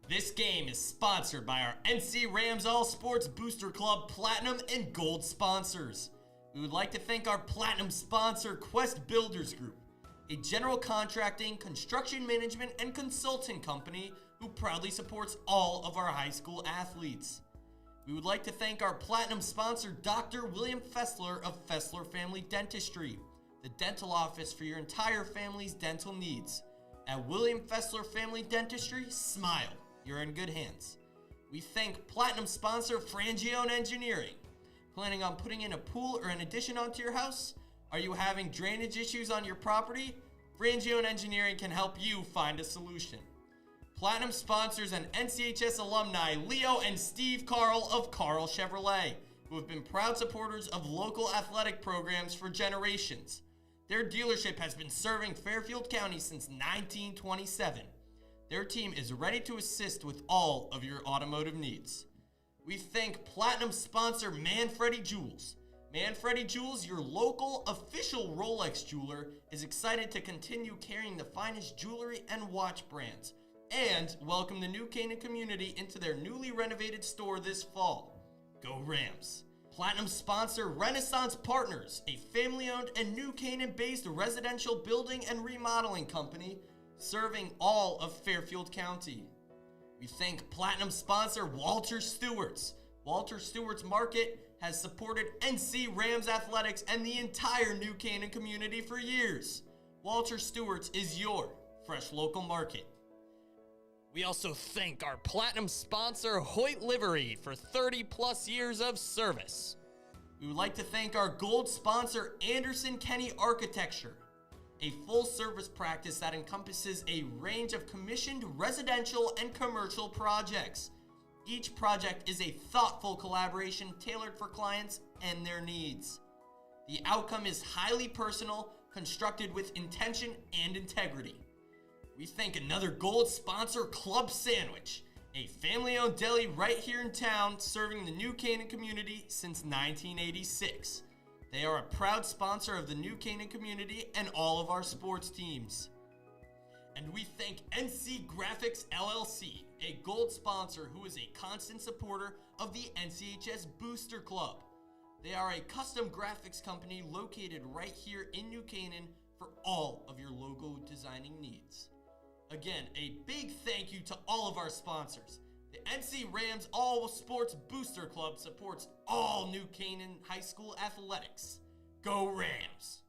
This game is sponsored by our NC Rams All Sports Booster Club Platinum and Gold sponsors. We would like to thank our Platinum sponsor, Quest Builders Group, a general contracting, construction management, and consulting company who proudly supports all of our high school athletes. We would like to thank our Platinum sponsor, Dr. William Fessler of Fessler Family Dentistry, the dental office for your entire family's dental needs. At William Fessler Family Dentistry, smile. You're in good hands. We thank Platinum sponsor Frangione Engineering. Planning on putting in a pool or an addition onto your house? Are you having drainage issues on your property? Frangione Engineering can help you find a solution. Platinum sponsors and NCHS alumni Leo and Steve Carl of Carl Chevrolet, who have been proud supporters of local athletic programs for generations. Their dealership has been serving Fairfield County since 1927. Their team is ready to assist with all of your automotive needs. We thank Platinum sponsor Manfredi Jewels. Manfredi Jewels, your local official Rolex jeweler, is excited to continue carrying the finest jewelry and watch brands and welcome the New Canaan community into their newly renovated store this fall. Go Rams! Platinum sponsor Renaissance Partners, a family-owned and New Canaan-based residential building and remodeling company serving all of Fairfield County. We thank Platinum sponsor Walter Stewart's. Walter Stewart's Market has supported NC Rams athletics and the entire New Canaan community for years. Walter Stewart's is your fresh local market. We also thank our Platinum sponsor Hoyt Livery for 30 plus years of service. We would like to thank our Gold sponsor Anderson Kenny Architecture, a full-service practice that encompasses a range of commissioned residential and commercial projects. Each project is a thoughtful collaboration tailored for clients and their needs. The outcome is highly personal, constructed with intention and integrity. We thank another Gold sponsor, Club Sandwich, a family-owned deli right here in town serving the New Canaan community since 1986. They are a proud sponsor of the New Canaan community and all of our sports teams. And we thank NC Graphics LLC, a Gold sponsor who is a constant supporter of the NCHS Booster Club. They are a custom graphics company located right here in New Canaan for all of your logo designing needs. Again, a big thank you to all of our sponsors. The NC Rams All Sports Booster Club supports all New Canaan high school athletics. Go Rams!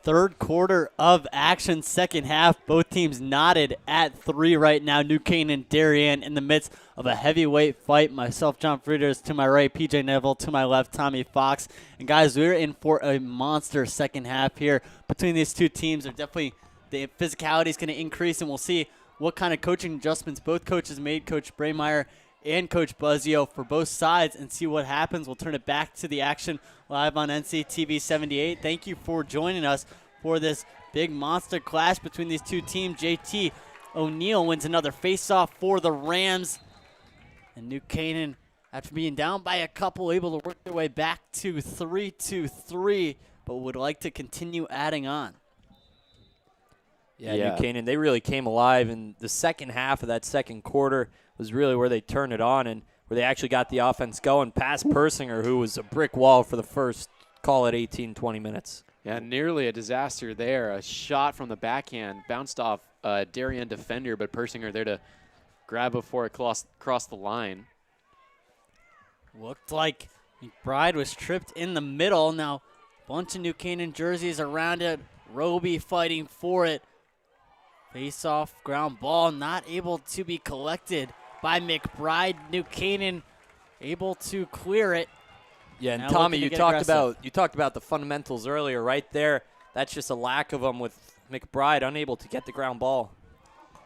Third quarter of action, second half. Both teams knotted at 3 right now. New Canaan and Darien in the midst of a heavyweight fight. Myself, John Frieders, to my right, PJ Neville, to my left, Tommy Fox. And guys, we're in for a monster second half here. Between these two teams, are definitely the physicality is going to increase, and we'll see what kind of coaching adjustments both coaches made, Coach Braymeyer and Coach Buzzio, for both sides, and see what happens. We'll turn it back to the action live on NCTV 78. Thank you for joining us for this big monster clash between these two teams. JT O'Neill wins another faceoff for the Rams. And New Canaan, after being down by a couple, able to work their way back to 3-3, but would like to continue adding on. Yeah, New Canaan, they really came alive, and the second half of that second quarter was really where they turned it on and where they actually got the offense going past Persinger, who was a brick wall for the first, call it 18, 20 minutes. Yeah, nearly a disaster there. A shot from the backhand bounced off a Darien defender, but Persinger there to grab before it crossed the line. Looked like McBride was tripped in the middle. Now, bunch of New Canaan jerseys around it. Roby fighting for it. Face-off ground ball not able to be collected by McBride. New Canaan able to clear it. Yeah, and now Tommy, you talked aggressive. about the fundamentals earlier, right there. That's just a lack of them with McBride unable to get the ground ball.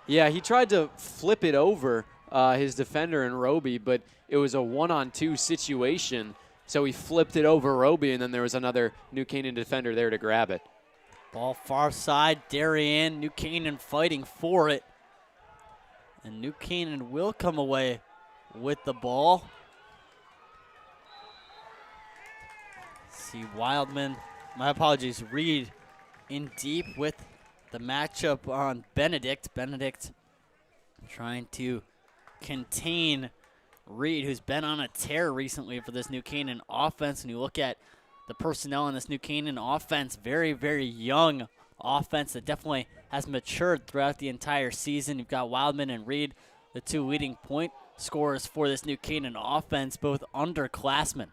Yeah, he tried to flip it over his defender and Roby, but it was a 1-on-2 situation. So he flipped it over Roby, and then there was another New Canaan defender there to grab it. Ball far side, Darien, New Canaan fighting for it. And New Canaan will come away with the ball. See Wildman, my apologies, Reed in deep with the matchup on Benedict. Benedict trying to contain Reed, who's been on a tear recently for this New Canaan offense. And you look at the personnel in this New Canaan offense, very, very young offense that definitely has matured throughout the entire season. You've got Wildman and Reed, the two leading point scorers for this New Canaan offense, both underclassmen.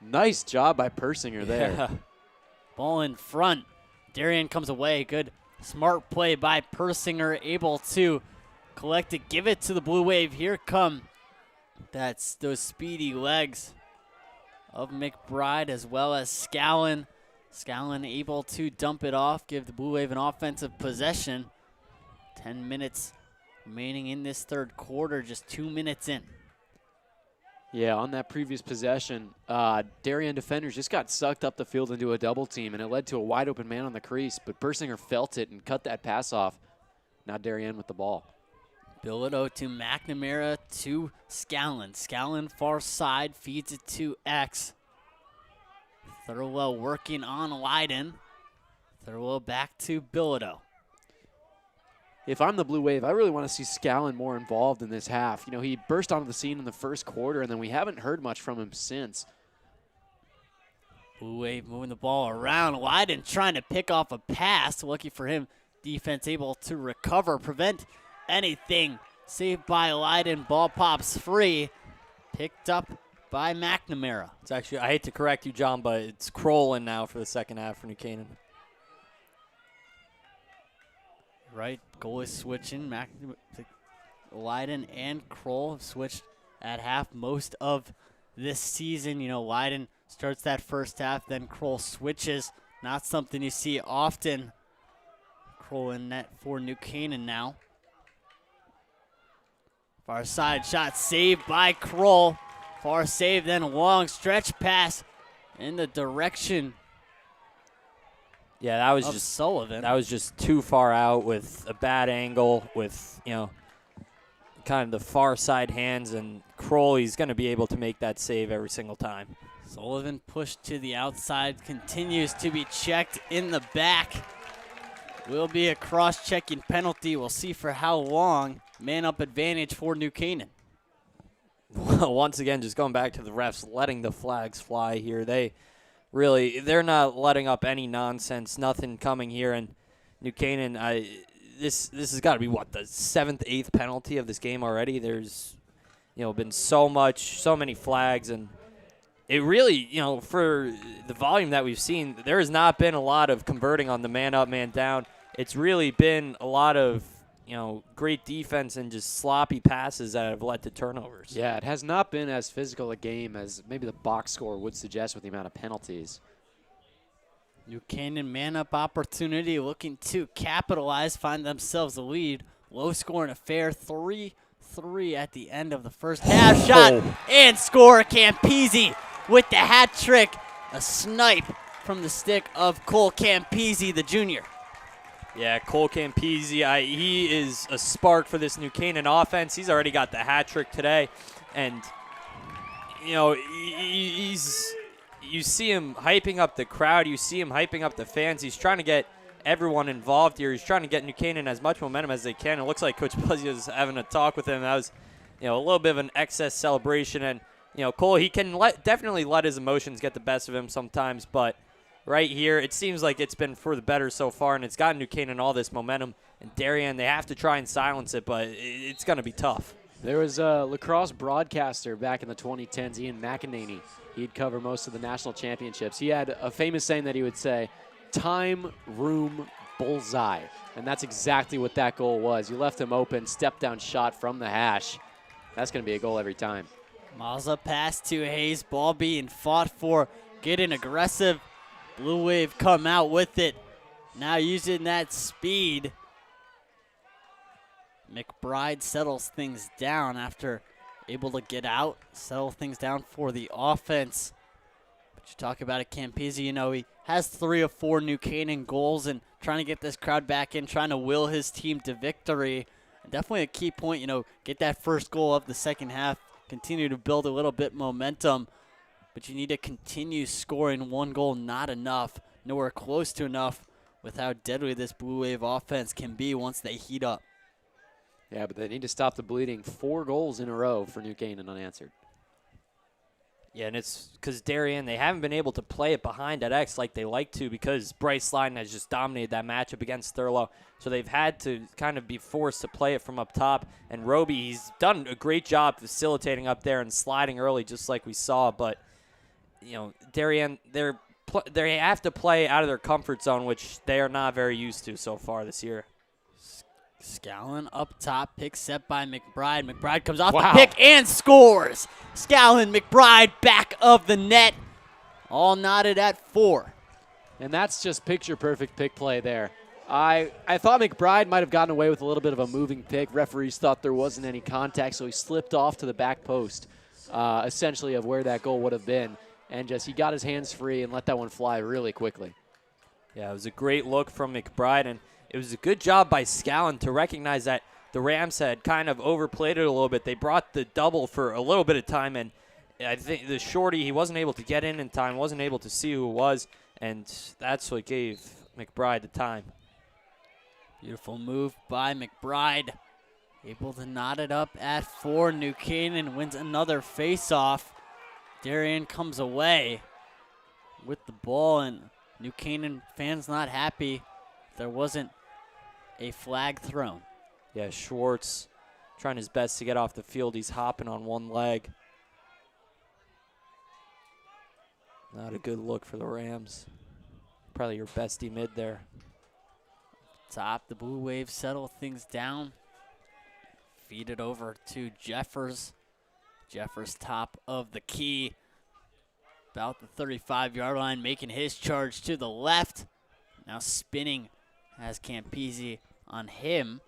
Nice job by Persinger there. Yeah. Ball in front. Darien comes away. Good, smart play by Persinger, able to collect it, give it to the Blue Wave. Here come those speedy legs of McBride as well as Scallon. Scallon able to dump it off, give the Blue Wave an offensive possession. 10 minutes remaining in this third quarter, just 2 minutes in. Yeah, on that previous possession, Darien defenders just got sucked up the field into a double team, and it led to a wide open man on the crease, but Persinger felt it and cut that pass off. Now Darien with the ball. Bilodeau to McNamara to Scallon. Scallon far side, feeds it to X. Thurwell working on Leiden. Thurwell back to Bilodeau. If I'm the Blue Wave, I really want to see Scallon more involved in this half. You know, he burst onto the scene in the first quarter, and then we haven't heard much from him since. Blue Wave moving the ball around. Leiden trying to pick off a pass. Lucky for him, defense able to recover, prevent anything. Saved by Leiden. Ball pops free. Picked up by McNamara. It's actually, I hate to correct you, John, but it's Crowlin now for the second half for New Canaan. Right, goal is switching. Leiden and Kroll have switched at half most of this season. You know, Leiden starts that first half, then Kroll switches. Not something you see often. Kroll in net for New Canaan now. Far side shot saved by Kroll. Far save, then a long stretch pass in the direction Yeah, that was of just Sullivan. That was just too far out with a bad angle, with, you know, kind of the far side hands, and Crowley's going to be able to make that save every single time. Sullivan pushed to the outside, continues to be checked in the back. Will be a cross-checking penalty. We'll see for how long. Man-up advantage for New Canaan. Once again, just going back to the refs letting the flags fly here. They're not letting up any nonsense, nothing coming here. And New Canaan, this has got to be, what, the 7th, 8th penalty of this game already? There's, you know, been so many flags, and it really, for the volume that we've seen, there has not been a lot of converting on the man up, man down. It's really been a lot of, great defense and just sloppy passes that have led to turnovers. Yeah, it has not been as physical a game as maybe the box score would suggest with the amount of penalties. New Canaan man-up opportunity, looking to capitalize, find themselves a lead. Low-scoring affair, 3-3 at the end of the first half. Shot and score. Campese with the hat trick. A snipe from the stick of Cole Campese, the junior. Yeah, Cole Campese, he is a spark for this New Canaan offense. He's already got the hat trick today, and you see him hyping up the crowd. You see him hyping up the fans. He's trying to get everyone involved here. He's trying to get New Canaan as much momentum as they can. It looks like Coach Buzzy is having a talk with him. That was, a little bit of an excess celebration, and Cole, he can definitely let his emotions get the best of him sometimes, but right here, it seems like it's been for the better so far, and it's gotten New Canaan all this momentum. And Darien, they have to try and silence it, but it's going to be tough. There was a lacrosse broadcaster back in the 2010s, Ian McEnany. He'd cover most of the national championships. He had a famous saying that he would say, time, room, bullseye. And that's exactly what that goal was. You left him open, step down shot from the hash. That's going to be a goal every time. Mazza pass to Hayes, ball being fought for, getting aggressive. Blue Wave come out with it. Now using that speed. McBride settles things down after able to get out, settle things down for the offense. But you talk about it, Campese, he has 3 of 4 New Canaan goals and trying to get this crowd back in, trying to will his team to victory. And definitely a key point, get that first goal of the second half, continue to build a little bit momentum. But you need to continue scoring. 1 goal, not enough, nowhere close to enough with how deadly this Blue Wave offense can be once they heat up. Yeah, but they need to stop the bleeding. 4 goals in a row for New Canaan unanswered. Yeah, and it's because Darien, they haven't been able to play it behind at X like they like to because Bryce Lyden has just dominated that matchup against Thurlow. So they've had to kind of be forced to play it from up top. And Roby, he's done a great job facilitating up there and sliding early just like we saw. But, Darien, they have to play out of their comfort zone, which they are not very used to so far this year. Scallon up top, pick set by McBride. McBride comes off the pick and scores. Scallon, McBride, back of the net. All knotted at 4. And that's just picture-perfect pick play there. I thought McBride might have gotten away with a little bit of a moving pick. Referees thought there wasn't any contact, so he slipped off to the back post, essentially of where that goal would have been. And he got his hands free and let that one fly really quickly. Yeah, it was a great look from McBride, and it was a good job by Scallon to recognize that the Rams had kind of overplayed it a little bit. They brought the double for a little bit of time, and I think the shorty, he wasn't able to get in time, wasn't able to see who it was, and that's what gave McBride the time. Beautiful move by McBride. Able to knot it up at 4. New Canaan wins another face-off. Darien comes away with the ball, and New Canaan fans not happy. There wasn't a flag thrown. Yeah, Schwartz trying his best to get off the field. He's hopping on one leg. Not a good look for the Rams. Probably your bestie mid there. Top, the Blue Wave settle things down. Feed it over to Jeffers. Jeffers top of the key. About the 35-yard line, making his charge to the left. Now spinning has Campese on him.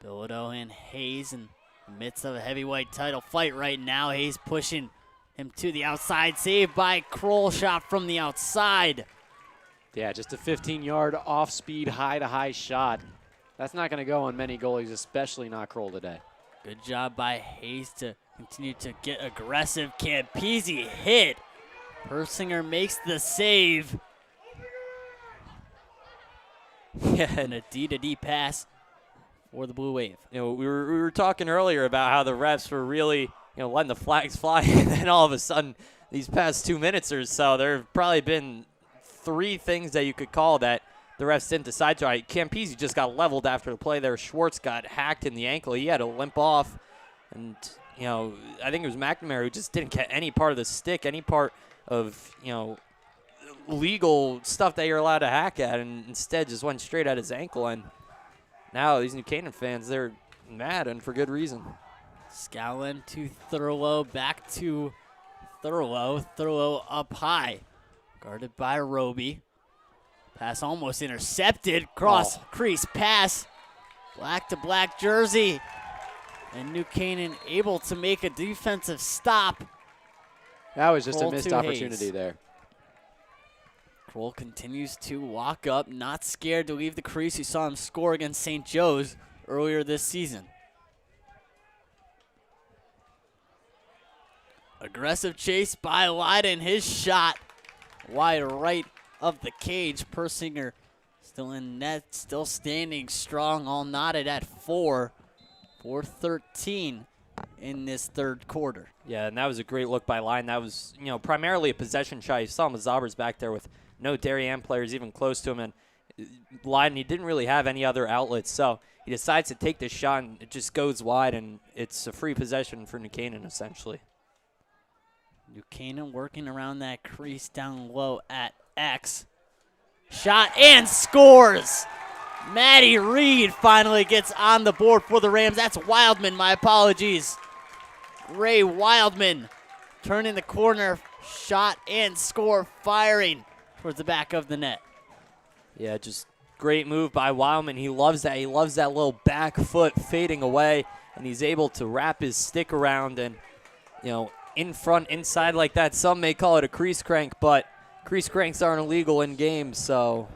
Bilodeau and Hayes in the midst of a heavyweight title fight right now. Hayes pushing him to the outside. Saved by Kroll, shot from the outside. Yeah, just a 15-yard off-speed, high-to-high shot. That's not going to go on many goalies, especially not Kroll today. Good job by Hayes to continue to get aggressive. Campese hit. Persinger makes the save. Yeah, and a D-to-D pass for the Blue Wave. We were talking earlier about how the refs were really, letting the flags fly, and then all of a sudden, these past 2 minutes or so, there have probably been 3 things that you could call that the refs didn't decide to. Campese just got leveled after the play there. Schwartz got hacked in the ankle. He had to limp off, and I think it was McNamara who just didn't get any part of the stick, any part of, legal stuff that you're allowed to hack at, and instead just went straight at his ankle. And now these New Canaan fans, they're mad, and for good reason. Scallon to Thurlow, back to Thurlow. Thurlow up high, guarded by Roby. Pass almost intercepted. Cross crease pass. Black to black jersey. And New Canaan able to make a defensive stop. That was just Kroll a missed to opportunity Hayes. there. Kroll continues to walk up, not scared to leave the crease. You saw him score against St. Joe's earlier this season. Aggressive chase by Lyden. His shot wide right of the cage. Persinger still in net, still standing strong, all knotted at 4-13 in this third quarter. Yeah, and that was a great look by Line. That was, primarily a possession shot. You saw Mazabras back there with no Darien players even close to him, and Line, he didn't really have any other outlets, so he decides to take this shot, and it just goes wide, and it's a free possession for New Canaan, essentially. New Canaan working around that crease down low at X. Shot and scores! Maddie Reed finally gets on the board for the Rams. That's Wildman, my apologies. Ray Wildman turning the corner, shot and score, firing towards the back of the net. Yeah, just great move by Wildman. He loves that. He loves that little back foot fading away, and he's able to wrap his stick around and, in front, inside like that. Some may call it a crease crank, but crease cranks aren't illegal in games, so,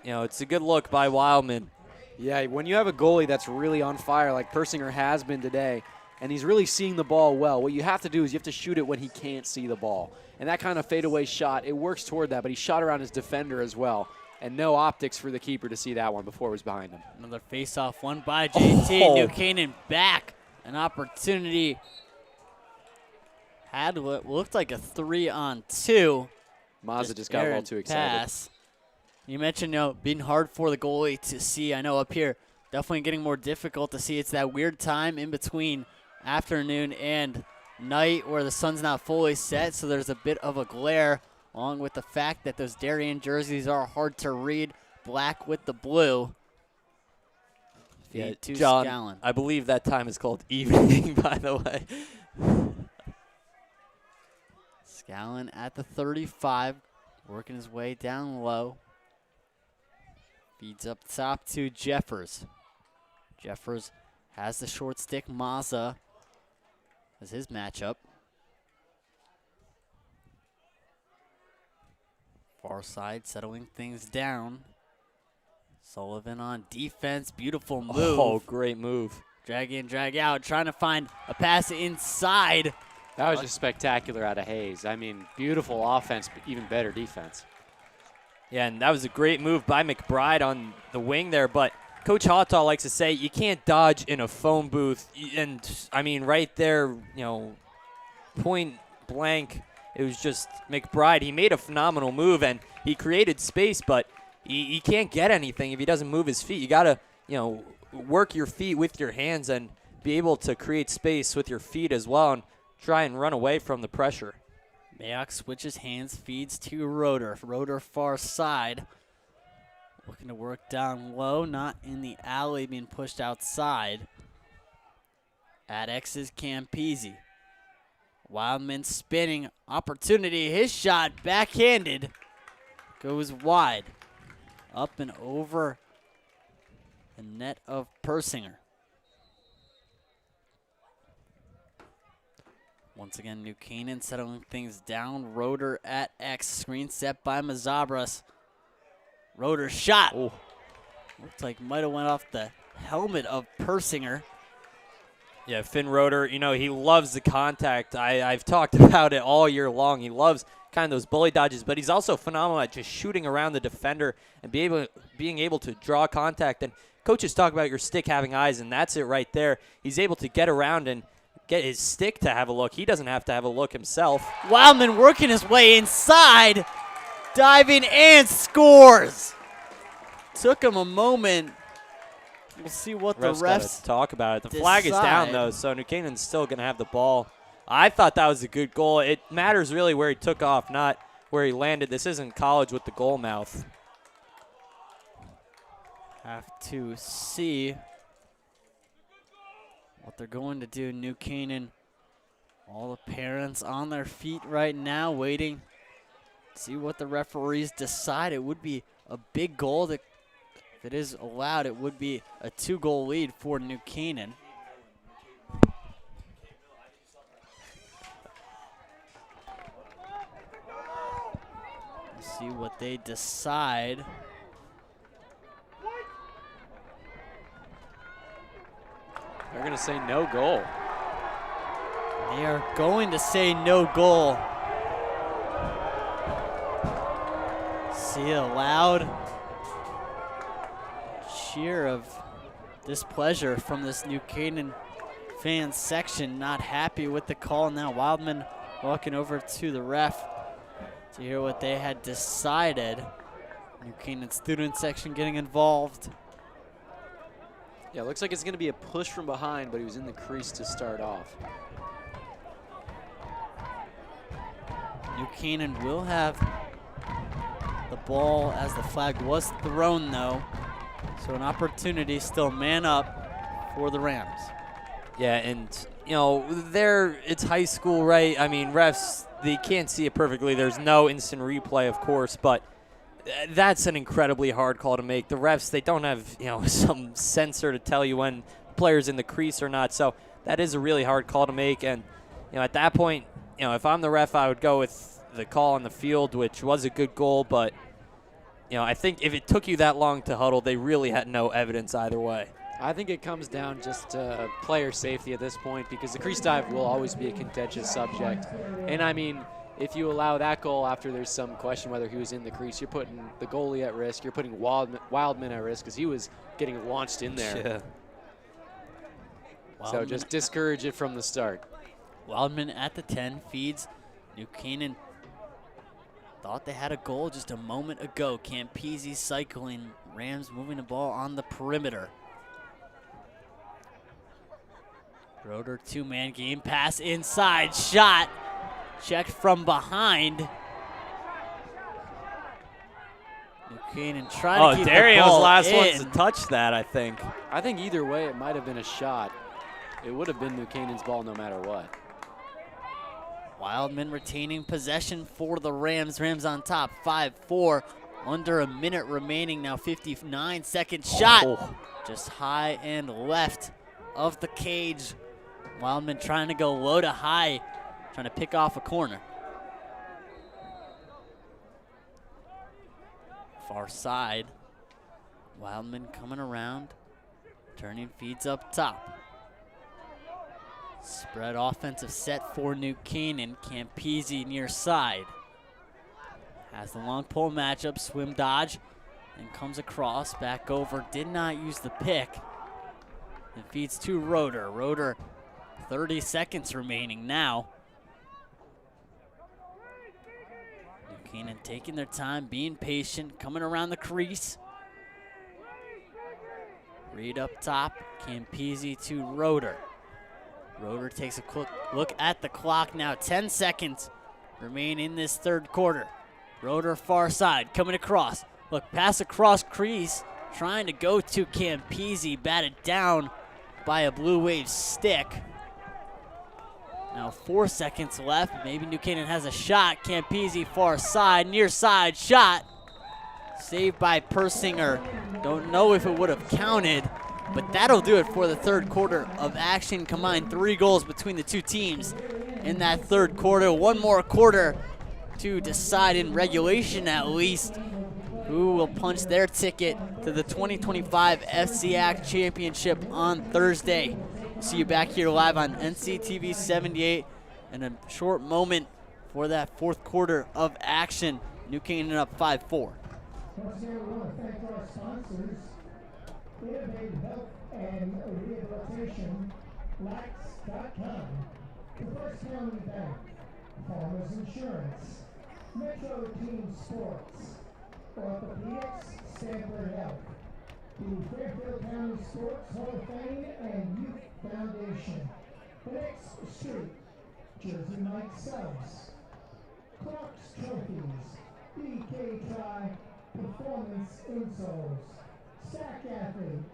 it's a good look by Wildman. Yeah, when you have a goalie that's really on fire like Persinger has been today, and he's really seeing the ball well, what you have to do is you have to shoot it when he can't see the ball. And that kind of fadeaway shot, it works toward that, but he shot around his defender as well. And no optics for the keeper to see that one before it was behind him. Another face-off won by JT. New Canaan back. An opportunity. Had what looked like a 3-on-2. Mazza just got a little too excited. Pass. You mentioned, being hard for the goalie to see. I know up here, definitely getting more difficult to see. It's that weird time in between afternoon and night where the sun's not fully set, so there's a bit of a glare, along with the fact that those Darien jerseys are hard to read, black with the blue. Yeah, to John, Scallon. I believe that time is called evening, by the way. Scallon at the 35, working his way down low. Feeds up top to Jeffers. Jeffers has the short stick. Mazza as his matchup. Far side settling things down. Sullivan on defense. Beautiful move. Oh, great move. Drag in, drag out. Trying to find a pass inside. That was just spectacular out of Hayes. I mean, beautiful offense, but even better defense. Yeah, and that was a great move by McBride on the wing there, but Coach Hawtaw likes to say you can't dodge in a phone booth. And, I mean, right there, point blank, it was just McBride. He made a phenomenal move, and he created space, but he can't get anything if he doesn't move his feet. You got to, work your feet with your hands and be able to create space with your feet as well and try and run away from the pressure. Mayock switches hands, feeds to Roeder. Roeder far side. Looking to work down low, not in the alley, being pushed outside. At X is Campese. Wildman spinning, opportunity, his shot, backhanded, goes wide. Up and over the net of Persinger. Once again, New Canaan settling things down. Roeder at X. Screen set by Mazabras. Roeder shot. Oh. Looks like might have went off the helmet of Persinger. Yeah, Finn Roeder, he loves the contact. I've talked about it all year long. He loves kind of those bully dodges, but he's also phenomenal at just shooting around the defender and being able to draw contact. And coaches talk about your stick having eyes, and that's it right there. He's able to get around and get his stick to have a look. He doesn't have to have a look himself. Wildman working his way inside, diving and scores. Took him a moment, We'll see what the Refs gotta refs talk about it. The flag is down, decide. though, so New Canaan's still going to have the ball. I thought that was a good goal. It matters really where he took off, not where he landed. This isn't college with the goal mouth. Have to see what they're going to do. New Canaan, all the parents on their feet right now waiting. See what the referees decide. It would be a big goal that, if it is allowed, it would be a 2-goal lead for New Canaan. See what they decide. They're going to say no goal. They are going to say no goal. See a loud cheer of displeasure from this New Canaan fan section. Not happy with the call. Now Wildman walking over to the ref to hear what they had decided. New Canaan student section getting involved. Yeah, it looks like it's going to be a push from behind, but he was in the crease to start off. New Canaan will have the ball as the flag was thrown, though. So an opportunity, still man up for the Rams. Yeah, and, you know, it's high school, right? I mean, refs, they can't see it perfectly. There's no instant replay, of course, but that's an incredibly hard call to make. The refs, they don't have, you know, some sensor to tell you when players in the crease or not. So that is a really hard call to make. And, you know, at that point, you know, if I'm the ref, I would go with the call on the field, which was a good goal. But, you know, I think if it took you that long to huddle, they really had no evidence either way. I think it comes down just to player safety at this point, because the crease dive will always be a contentious subject. And, I mean, if you allow that goal after there's some question whether he was in the crease, you're putting the goalie at risk. You're putting Wildman at risk because he was getting launched in there. Yeah. So just discourage it from the start. Wildman at the 10 feeds. New Canaan thought they had a goal just a moment ago. Campese cycling. Rams moving the ball on the perimeter. Roeder, two-man game, pass inside, shot. Checked from behind. New Canaan trying to keep Darien the was ball the last in. one to touch that, I think. I think either way it might have been a shot. It would have been New Canaan's ball no matter what. Wildman retaining possession for the Rams. Rams on top, 5-4. Under a minute remaining now, 59-second shot. Oh. Just high and left of the cage. Wildman trying to go low to high, trying to pick off a corner. Far side. Wildman coming around, turning feeds up top. Spread offensive set for New Canaan. Campese near side. Has the long pole matchup, swim dodge, and comes across, back over. Did not use the pick. And feeds to Roeder. Roeder, 30 seconds remaining now. New Canaan taking their time, being patient, coming around the crease. Reed up top, Campese to Roeder. Roeder takes a quick look at the clock now. 10 seconds remain in this third quarter. Roeder far side, coming across. Look, pass across crease, trying to go to Campese, batted down by a Blue Wave stick. Now 4 seconds left. Maybe New Canaan has a shot. Campese far side, near side shot. Saved by Persinger. Don't know if it would have counted, but that'll do it for the third quarter of action. Combined 3 goals between the two teams in that third quarter. One more quarter to decide, in regulation at least, who will punch their ticket to the 2025 FCIAC Championship on Thursday. We'll see you back here live on NCTV 78 in a short moment for that fourth quarter of action. New Canaan up 5-4. Once again, we want to thank our sponsors, Innovative Health and Rehabilitation, Lax.com, the First County Bank, Farmers Insurance, Metro Team Sports, Orthopedics, Stanford Health, the Fairfield County Sports Hall of Fame and Youth Foundation, Next Street, Jersey Mike Subs, Clark's Trophies, BK Tri Performance Insoles, Sack Athlete,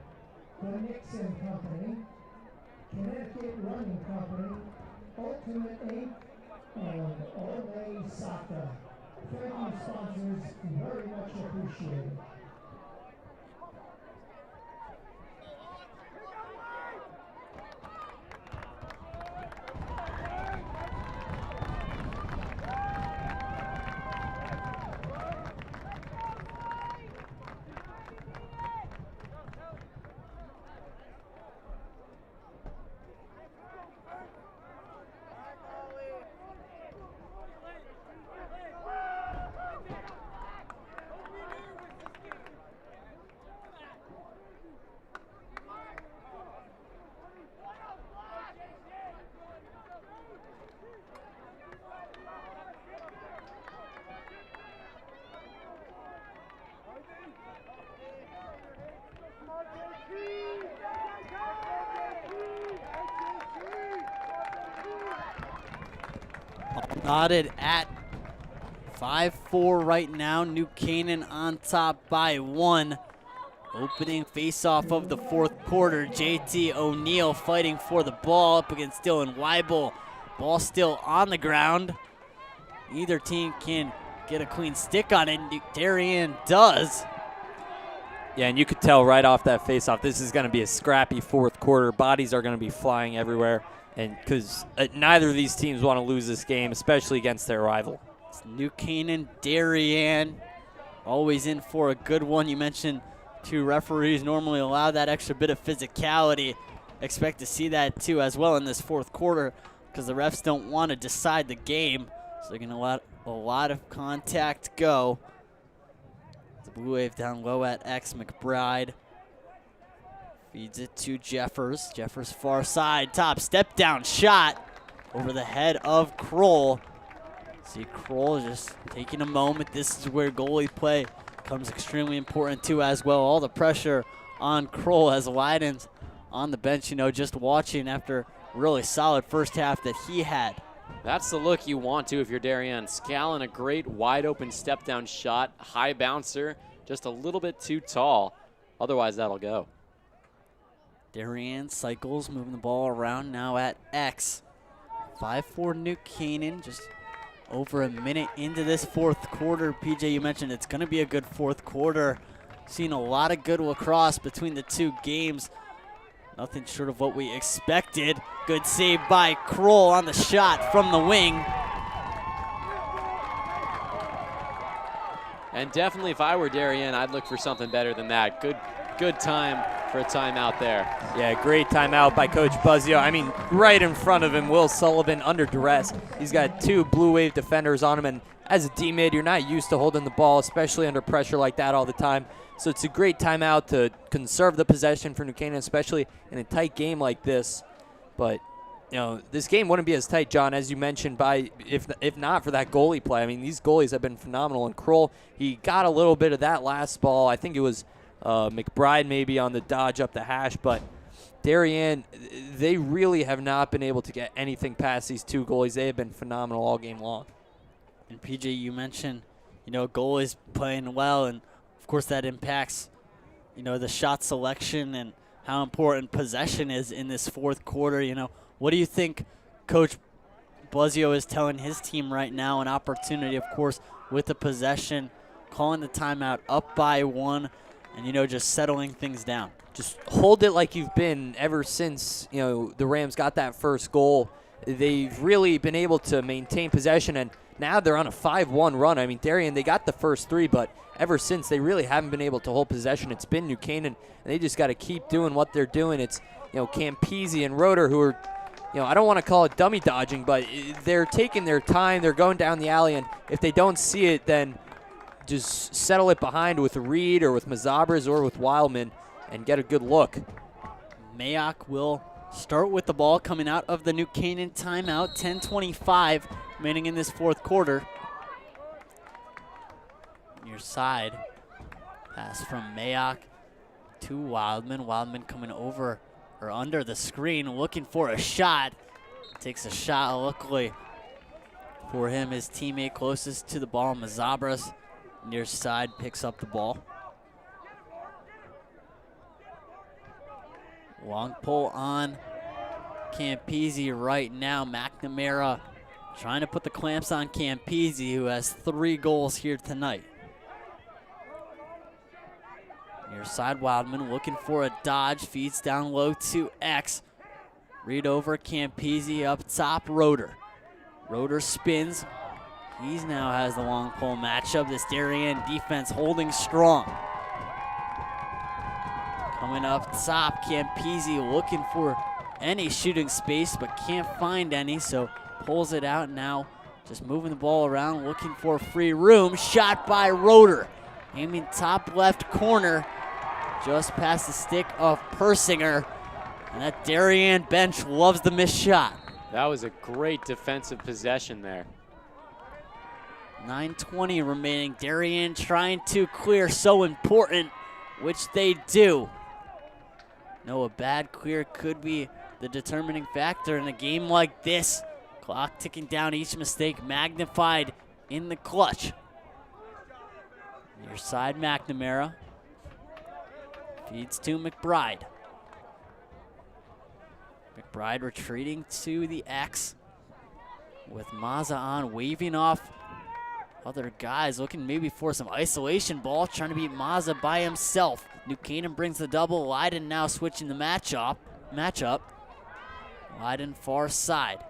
the Nixon Company, Connecticut Running Company, Ultimate Inc., and Olay Soccer. Thank you, sponsors, very much appreciated. Knotted at 5-4 right now. New Canaan on top by 1. Opening face-off of the fourth quarter. JT O'Neal fighting for the ball up against Dylan Weibel. Ball still on the ground. Neither team can get a clean stick on it. Darien does. Yeah, and you could tell right off that face-off, this is going to be a scrappy fourth quarter. Bodies are going to be flying everywhere, and because neither of these teams want to lose this game, especially against their rival. It's New Canaan, Darien, always in for a good one. You mentioned two referees normally allow that extra bit of physicality. Expect to see that too as well in this fourth quarter because the refs don't want to decide the game, so they're going to let a lot of contact go. The blue wave down low at X. McBride feeds it to Jeffers. Jeffers far side, top step down shot over the head of Kroll. See Kroll just taking a moment. This is where goalie play becomes extremely important too as well. All the pressure on Kroll as Lydon's on the bench, you know, just watching after really solid first half that he had. That's the look you want to if you're Darien. Scallon, a great wide open step down shot, high bouncer, just a little bit too tall. Otherwise, that'll go. Darien cycles, moving the ball around now at X. 5-4 New Canaan, just over a minute into this fourth quarter. PJ, you mentioned it's going to be a good fourth quarter. Seen a lot of good lacrosse between the two games. Nothing short of what we expected. Good save by Kroll on the shot from the wing. And definitely if I were Darien, I'd look for something better than that. Good time for a timeout there. Yeah, great timeout by Coach Buzzio. I mean, right in front of him, Will Sullivan under duress. He's got two blue wave defenders on him, and as a D-mid, you're not used to holding the ball, especially under pressure like that all the time. So it's a great timeout to conserve the possession for New Canaan, especially in a tight game like this. But, you know, this game wouldn't be as tight, John, as you mentioned, if not for that goalie play. I mean, these goalies have been phenomenal. And Kroll, he got a little bit of that last ball. I think it was McBride maybe on the dodge up the hash. But Darien, they really have not been able to get anything past these two goalies. They have been phenomenal all game long. And PJ, you mentioned, you know, goalies playing well, and of course that impacts, you know, the shot selection and how important possession is in this fourth quarter. You know, what do you think Coach Buzzio is telling his team right now? An opportunity, of course, with the possession, calling the timeout up by 1, and, you know, just settling things down. Just hold it like you've been ever since, you know, the Rams got that first goal. They've really been able to maintain possession, and now they're on a 5-1 run. I mean, Darien, they got the first 3, but ever since, they really haven't been able to hold possession. It's been New Canaan, and they just got to keep doing what they're doing. It's, you know, Campese and Roeder who are, you know, I don't want to call it dummy dodging, but they're taking their time. They're going down the alley, and if they don't see it, then just settle it behind with Reed or with Mazabras or with Wildman and get a good look. Mayock will start with the ball coming out of the New Canaan timeout. 10:25 remaining in this fourth quarter. Near side. Pass from Mayock to Wildman. Wildman coming over or under the screen, looking for a shot. Takes a shot, luckily for him, his teammate closest to the ball, Mazabras, near side, picks up the ball. Long pull on Campese right now. McNamara trying to put the clamps on Campese, who has 3 goals here tonight. Near side, Wildman looking for a dodge, feeds down low to X. Read over Campese up top, Roeder. Roeder spins. He now has the long pole matchup. This Darien defense holding strong. Coming up top, Campese looking for any shooting space, but can't find any, so pulls it out now. Just moving the ball around, looking for free room. Shot by Roeder. Aiming top left corner, just past the stick of Persinger. And that Darien bench loves the missed shot. That was a great defensive possession there. 9:20 remaining. Darien trying to clear, so important, which they do. No, a bad clear could be the determining factor in a game like this. Clock ticking down, each mistake magnified in the clutch. Near side, McNamara. Feeds to McBride. McBride retreating to the X with Maza on, waving off other guys, looking maybe for some isolation ball, trying to beat Maza by himself. New Canaan brings the double. Leiden now switching the matchup. Leiden far side.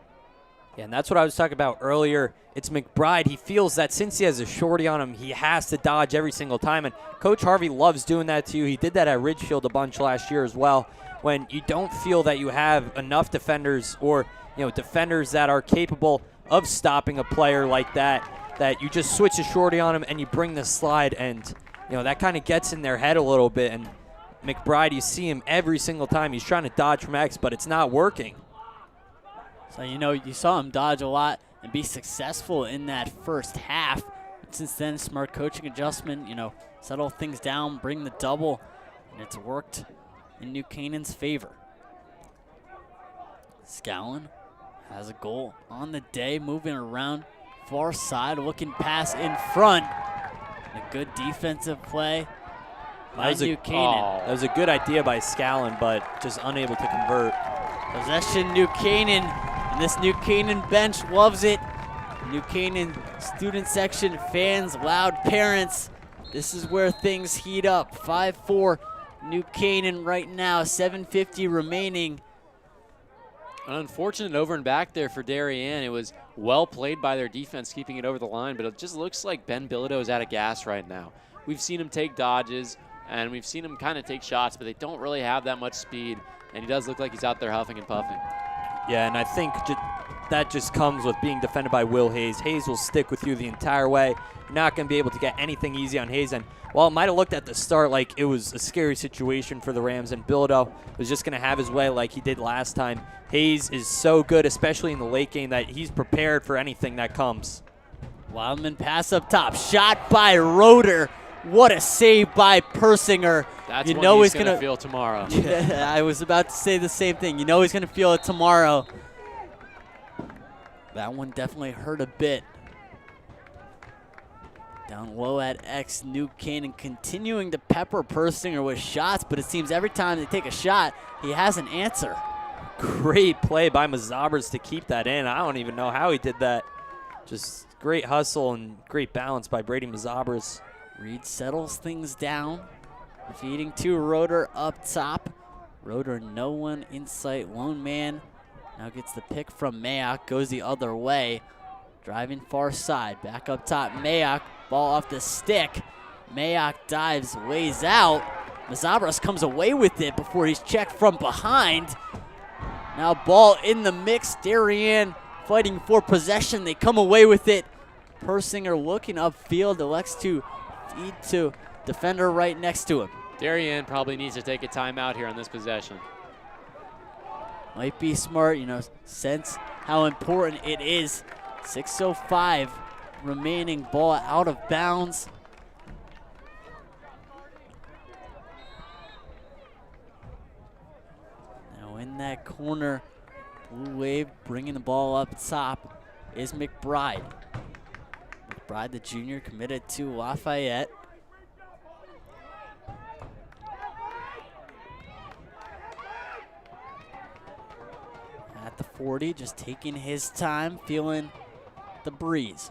Yeah, and that's what I was talking about earlier. It's McBride. He feels that since he has a shorty on him, he has to dodge every single time. And Coach Harvey loves doing that to you. He did that at Ridgefield a bunch last year as well. When you don't feel that you have enough defenders or defenders that are capable of stopping a player like that, that you just switch a shorty on him and you bring the slide, and that kind of gets in their head a little bit. And McBride, you see him every single time. He's trying to dodge from X, but it's not working. So, you saw him dodge a lot and be successful in that first half. Since then, smart coaching adjustment, settle things down, bring the double, and it's worked in New Canaan's favor. Scallon has a goal on the day, moving around far side, looking pass in front. A good defensive play by New Canaan. That was a good idea by Scallon, but just unable to convert. Possession, New Canaan, and this New Canaan bench loves it. New Canaan student section, fans, loud parents. This is where things heat up. 5-4 New Canaan right now, 7:50 remaining. An unfortunate over and back there for Darien. It was well played by their defense, keeping it over the line, but it just looks like Ben Bilodeau is out of gas right now. We've seen him take dodges, and we've seen him kind of take shots, but they don't really have that much speed, and he does look like he's out there huffing and puffing. Yeah, and I think that just comes with being defended by Will Hayes. Hayes will stick with you the entire way. You're not going to be able to get anything easy on Hayes. And while it might have looked at the start like it was a scary situation for the Rams, and Bilodeau was just going to have his way like he did last time, Hayes is so good, especially in the late game, that he's prepared for anything that comes. Wildman pass up top. Shot by Roeder. What a save by Persinger. That's what he's going to feel tomorrow. Yeah, I was about to say the same thing. He's going to feel it tomorrow. That one definitely hurt a bit. Down low at X, New Canaan continuing to pepper Persinger with shots, but it seems every time they take a shot, he has an answer. Great play by Mazabras to keep that in. I don't even know how he did that. Just great hustle and great balance by Brady Mazabras. Reed settles things down. Feeding to Roeder up top. Roeder, no one in sight. Lone man now gets the pick from Mayock. Goes the other way. Driving far side. Back up top. Mayock. Ball off the stick. Mayock dives, lays out. Mazabras comes away with it before he's checked from behind. Now ball in the mix. Darien fighting for possession. They come away with it. Persinger looking upfield. Elects to feed to defender right next to him. Darien probably needs to take a timeout here on this possession. Might be smart, sense how important it is. 6:05 remaining, ball out of bounds. in that corner. Blue Wave bringing the ball up top is McBride. McBride, the junior, committed to Lafayette. At the 40, just taking his time, feeling the breeze.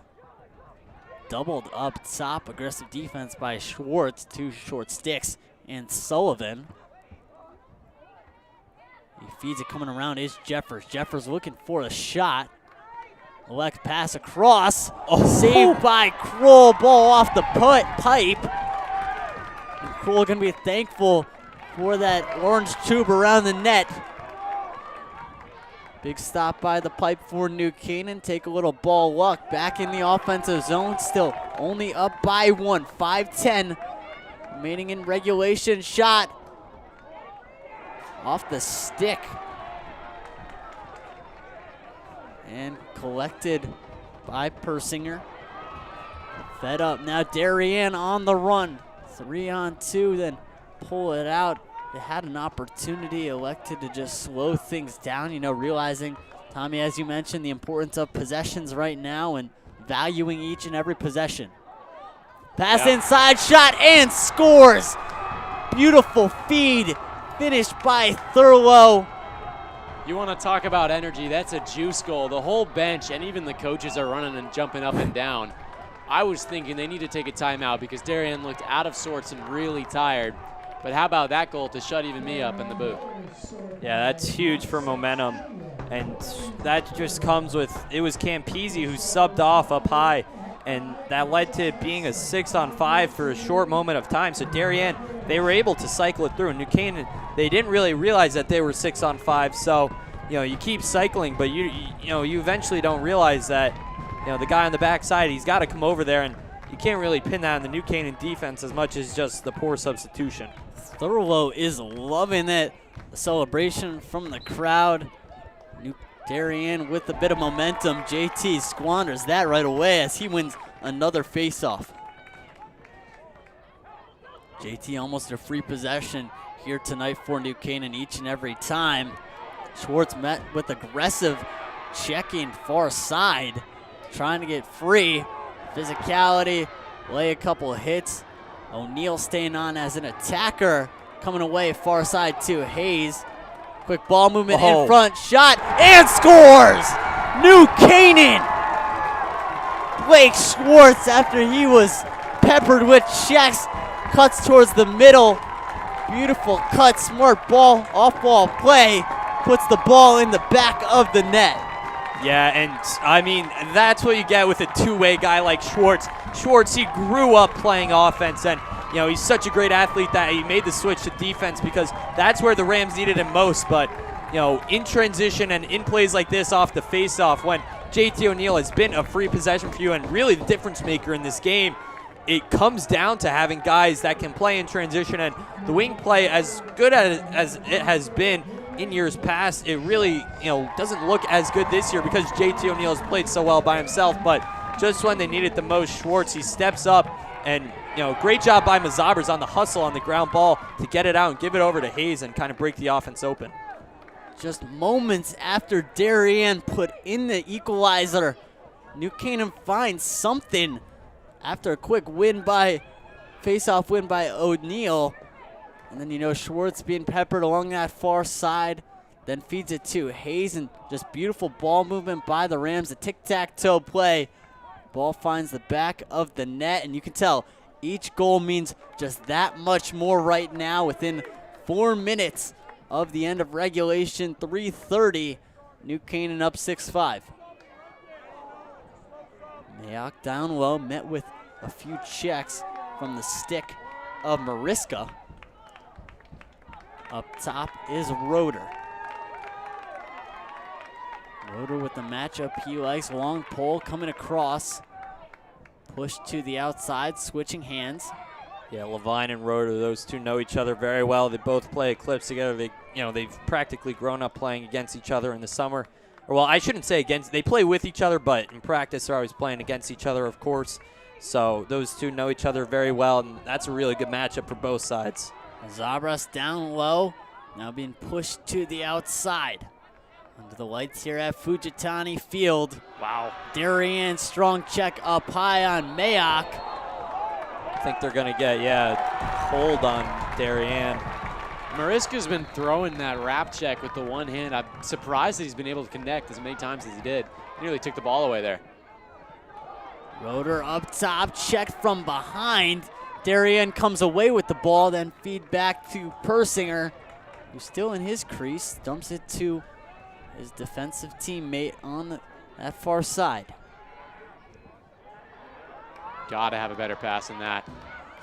Doubled up top, aggressive defense by Schwartz, 2 short sticks, and Sullivan. He feeds it coming around is Jeffers. Jeffers looking for a shot. Elects pass across. Oh, saved by Kroll. Ball off the pipe. And Kroll going to be thankful for that orange tube around the net. Big stop by the pipe for New Canaan. Take a little ball luck. Back in the offensive zone. Still only up by 1. 5-10 remaining in regulation. Shot off the stick. And collected by Persinger. Fed up now. Darien on the run. 3-on-2, then pull it out. They had an opportunity, elected to just slow things down, you know, realizing, Tommy, as you mentioned, the importance of possessions right now and valuing each and every possession. Pass inside, shot, and scores. Beautiful feed, finished by Thurlow. You want to talk about energy, that's a juice goal. The whole bench and even the coaches are running and jumping up and down. I was thinking they need to take a timeout because Darien looked out of sorts and really tired. But how about that goal to shut even me up in the booth? Yeah, that's huge for momentum. And that just comes with, it was Campese who subbed off up high. And that led to it being a 6-on-5 for a short moment of time. So Darien, they were able to cycle it through. And New Canaan, they didn't really realize that they were 6-on-5. So, you know, you keep cycling, but you eventually don't realize that, you know, the guy on the backside, he's got to come over there, and you can't really pin that on the New Canaan defense as much as just the poor substitution. Thurlow is loving it. The celebration from the crowd. New Darien with a bit of momentum. JT squanders that right away as he wins another faceoff. JT almost a free possession here tonight for New Canaan each and every time. Schwartz met with aggressive checking far side, trying to get free. Physicality, lay a couple of hits. O'Neal staying on as an attacker, coming away far side to Hayes. Quick ball movement in front, shot, and scores! New Canaan! Blake Schwartz, after he was peppered with checks, cuts towards the middle. Beautiful cut, smart ball, off-ball play, puts the ball in the back of the net. Yeah, and I mean, that's what you get with a two-way guy like Schwartz. Schwartz, he grew up playing offense, and you know, he's such a great athlete that he made the switch to defense because that's where the Rams needed him most. But you know, in transition and in plays like this off the face-off, when JT O'Neal has been a free possession for you and really the difference maker in this game, it comes down to having guys that can play in transition, and the wing play, as good as it has been in years past, it really, you know, doesn't look as good this year because JT O'Neal has played so well by himself. But just when they need it the most, Schwartz, he steps up, and you know, great job by Mazabers on the hustle on the ground ball to get it out and give it over to Hayes and kind of break the offense open. Just moments after Darien put in the equalizer, New Canaan finds something after a quick face-off win by O'Neal. And then, you know, Schwartz being peppered along that far side, then feeds it to Hayes, and just beautiful ball movement by the Rams, a tic-tac-toe play. Ball finds the back of the net, and you can tell each goal means just that much more right now within 4 minutes of the end of regulation. 3:30, New Canaan up 6-5. Mayock down low, met with a few checks from the stick of Mariska. Up top is Roeder. Roeder with the matchup he likes. Long pole coming across. Push to the outside, switching hands. Yeah, Levine and Roeder, those two know each other very well. They both play Eclipse together. They've practically grown up playing against each other in the summer. Or, well, I shouldn't say against. They play with each other, but in practice they're always playing against each other, of course. So those two know each other very well, and that's a really good matchup for both sides. Zabras down low, Now being pushed to the outside. Under the lights here at Fujitani Field. Wow. Darien strong check up high on Mayock. I think they're going to get, hold on Darien. Mariska's been throwing that wrap check with the one hand. I'm surprised that he's been able to connect as many times as he did. He nearly took the ball away there. Roeder up top, check from behind. Darien comes away with the ball, then feed back to Persinger, who's still in his crease. Dumps it to his defensive teammate on that far side. Gotta have a better pass than that.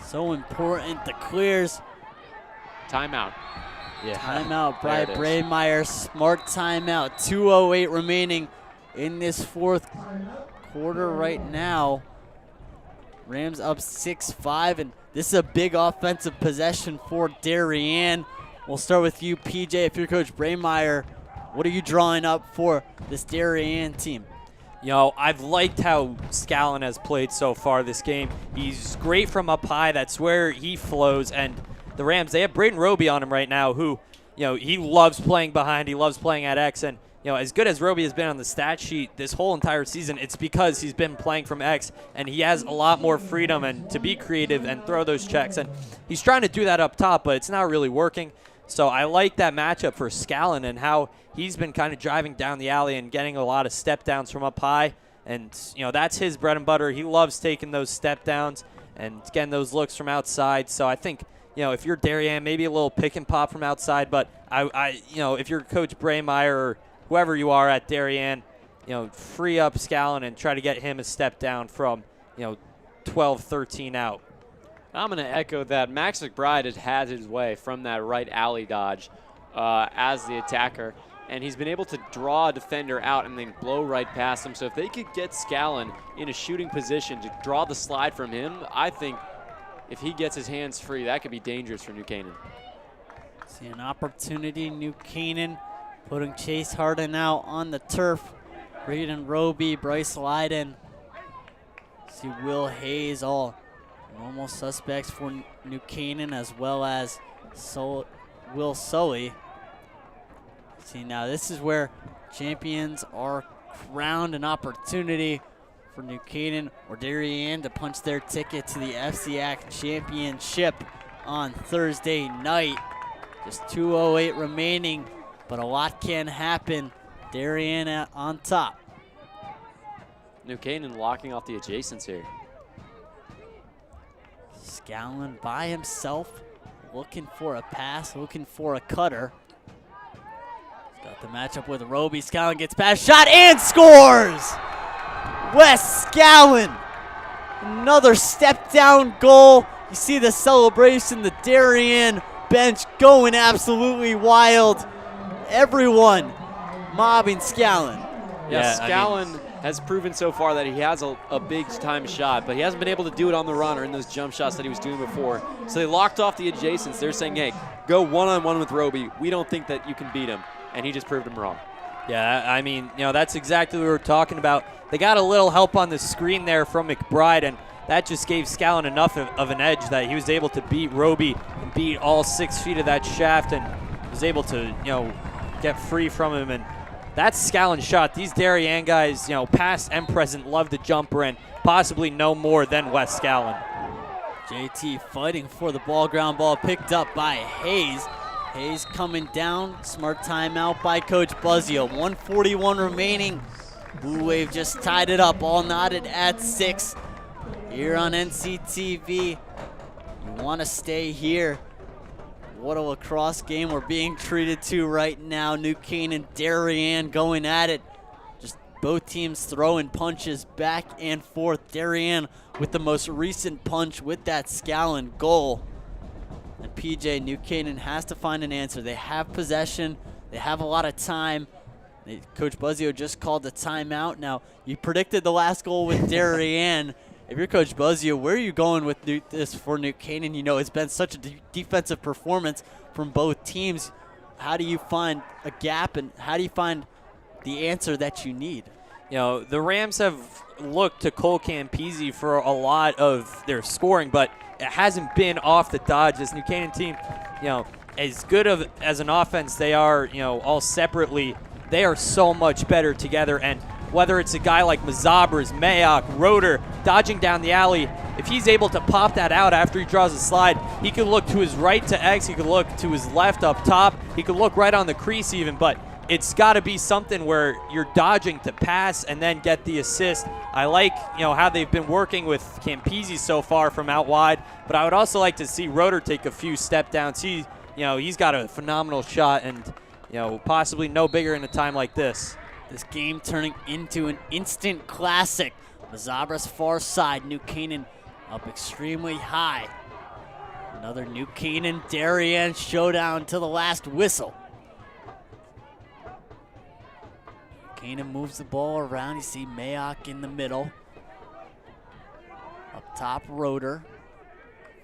So important, the clears. Timeout. Yeah. Timeout by There it is. Brademeyer. Smart timeout. 2:08 remaining in this fourth quarter right now. Rams up 6-5, and this is a big offensive possession for Darien. We'll start with you, PJ. If you're Coach Brademeyer, what are you drawing up for this Darien team? I've liked how Scallon has played so far this game. He's great from up high. That's where he flows. And the Rams, they have Braden Roby on him right now who, he loves playing behind. He loves playing at X. And, as good as Roby has been on the stat sheet this whole entire season, it's because he's been playing from X. And he has a lot more freedom and to be creative and throw those checks. And he's trying to do that up top, but it's not really working. So I like that matchup for Scallon and how he's been kind of driving down the alley and getting a lot of step downs from up high. And, that's his bread and butter. He loves taking those step downs and getting those looks from outside. So I think, if you're Darien, maybe a little pick and pop from outside. But, if you're Coach Brademeyer or whoever you are at Darien, free up Scallon and try to get him a step down from, 12, 13 out. I'm going to echo that. Max McBride has had his way from that right alley dodge as the attacker, and he's been able to draw a defender out and then blow right past him. So if they could get Scallon in a shooting position to draw the slide from him, I think if he gets his hands free, that could be dangerous for New Canaan. See an opportunity, New Canaan putting Chase Harden out on the turf. Braden Roby, Bryce Lyden. See Will Hayes, all normal suspects for New Canaan, as well as Will Sully. See, now this is where champions are crowned. An opportunity for New Canaan or Darien to punch their ticket to the FCIAC championship on Thursday night. Just 2:08 remaining, but a lot can happen. Darien on top. New Canaan locking off the adjacents here. Scallon by himself, looking for a pass, looking for a cutter. He's got the matchup with Roby. Scallon gets past, shot, and scores! Wes Scallon, another step down goal. You see the celebration, the Darien bench going absolutely wild. Everyone mobbing Scallon. Yeah, Scallon has proven so far that he has a big-time shot, but he hasn't been able to do it on the run or in those jump shots that he was doing before. So they locked off the adjacents. They're saying, hey, go one-on-one with Roby. We don't think that you can beat him, and he just proved him wrong. Yeah, I mean, that's exactly what we were talking about. They got a little help on the screen there from McBride, and that just gave Scallon enough of an edge that he was able to beat Roby and beat all 6 feet of that shaft and was able to, get free from him. And that's Scallon's shot. These Darien guys, past and present, love the jumper and possibly no more than Wes Scallon. JT fighting for the ball, ground ball picked up by Hayes. Hayes coming down, smart timeout by Coach Buzzio. 1:41 remaining. Blue Wave just tied it up, all knotted at 6. Here on NCTV, you want to stay here. What a lacrosse game we're being treated to right now. New Canaan, Darien going at it. Just both teams throwing punches back and forth. Darien with the most recent punch with that Scallon goal. And PJ, New Canaan has to find an answer. They have possession. They have a lot of time. Coach Buzzio just called the timeout. Now, you predicted the last goal with Darien. If you're Coach Buzzio, where are you going with this for New Canaan? It's been such a defensive performance from both teams. How do you find a gap, and how do you find the answer that you need? The Rams have looked to Cole Campese for a lot of their scoring, but it hasn't been off the dodge. This New Canaan team, as good of as an offense they are, all separately, they are so much better together. And whether it's a guy like Mazabras, Mayock, Roeder, dodging down the alley, if he's able to pop that out after he draws a slide, he could look to his right to X, he could look to his left up top, he could look right on the crease even, but it's got to be something where you're dodging to pass and then get the assist. I like, how they've been working with Campisi so far from out wide, but I would also like to see Roeder take a few step downs. He's got a phenomenal shot and, possibly no bigger in a time like this. This game turning into an instant classic. Mazabras far side, New Canaan up extremely high. Another New Canaan Darien showdown to the last whistle. Canaan moves the ball around. You see Mayock in the middle. Up top, Roeder.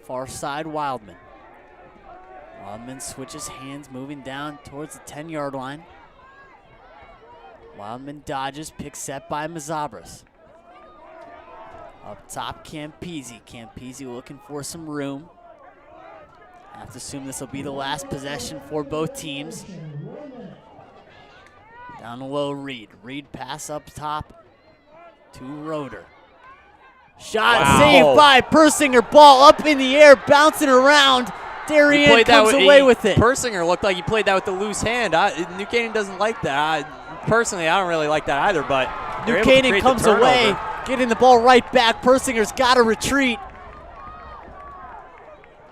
Far side, Wildman. Wildman switches hands, moving down towards the 10-yard line. Wildman dodges, pick set by Mazabras. Up top, Campisi. Campisi looking for some room. I have to assume this will be the last possession for both teams. Down low, Reed. Reed pass up top to Roeder. Shot saved by Persinger. Ball up in the air, bouncing around. Darien comes away with it. Persinger looked like he played that with the loose hand. New Canaan doesn't like that. Personally, I don't really like that either, but New Canaan comes away, getting the ball right back. Persinger's got to retreat.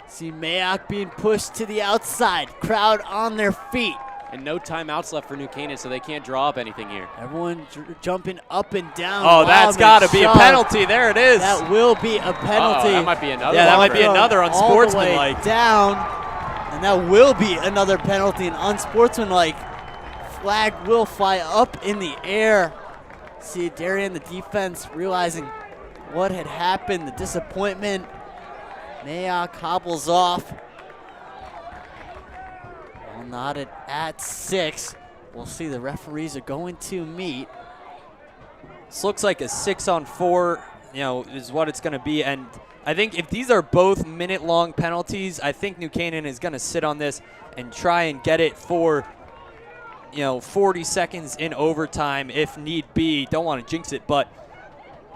See Mayock being pushed to the outside. Crowd on their feet. And no timeouts left for New Canaan, so they can't draw up anything here. Everyone jumping up and down. Oh, that's got to be a penalty. There it is. That will be a penalty. That might be another. Yeah, that might be another unsportsmanlike. All the way down, and that will be another penalty, an unsportsmanlike. Flag will fly up in the air. See Darien, the defense, realizing what had happened, the disappointment. Mayock hobbles off. Well, knotted at 6. We'll see, the referees are going to meet. This looks like a 6-on-4, is what it's going to be. And I think if these are both minute-long penalties, I think New Canaan is going to sit on this and try and get it for 40 seconds in overtime if need be. Don't want to jinx it, but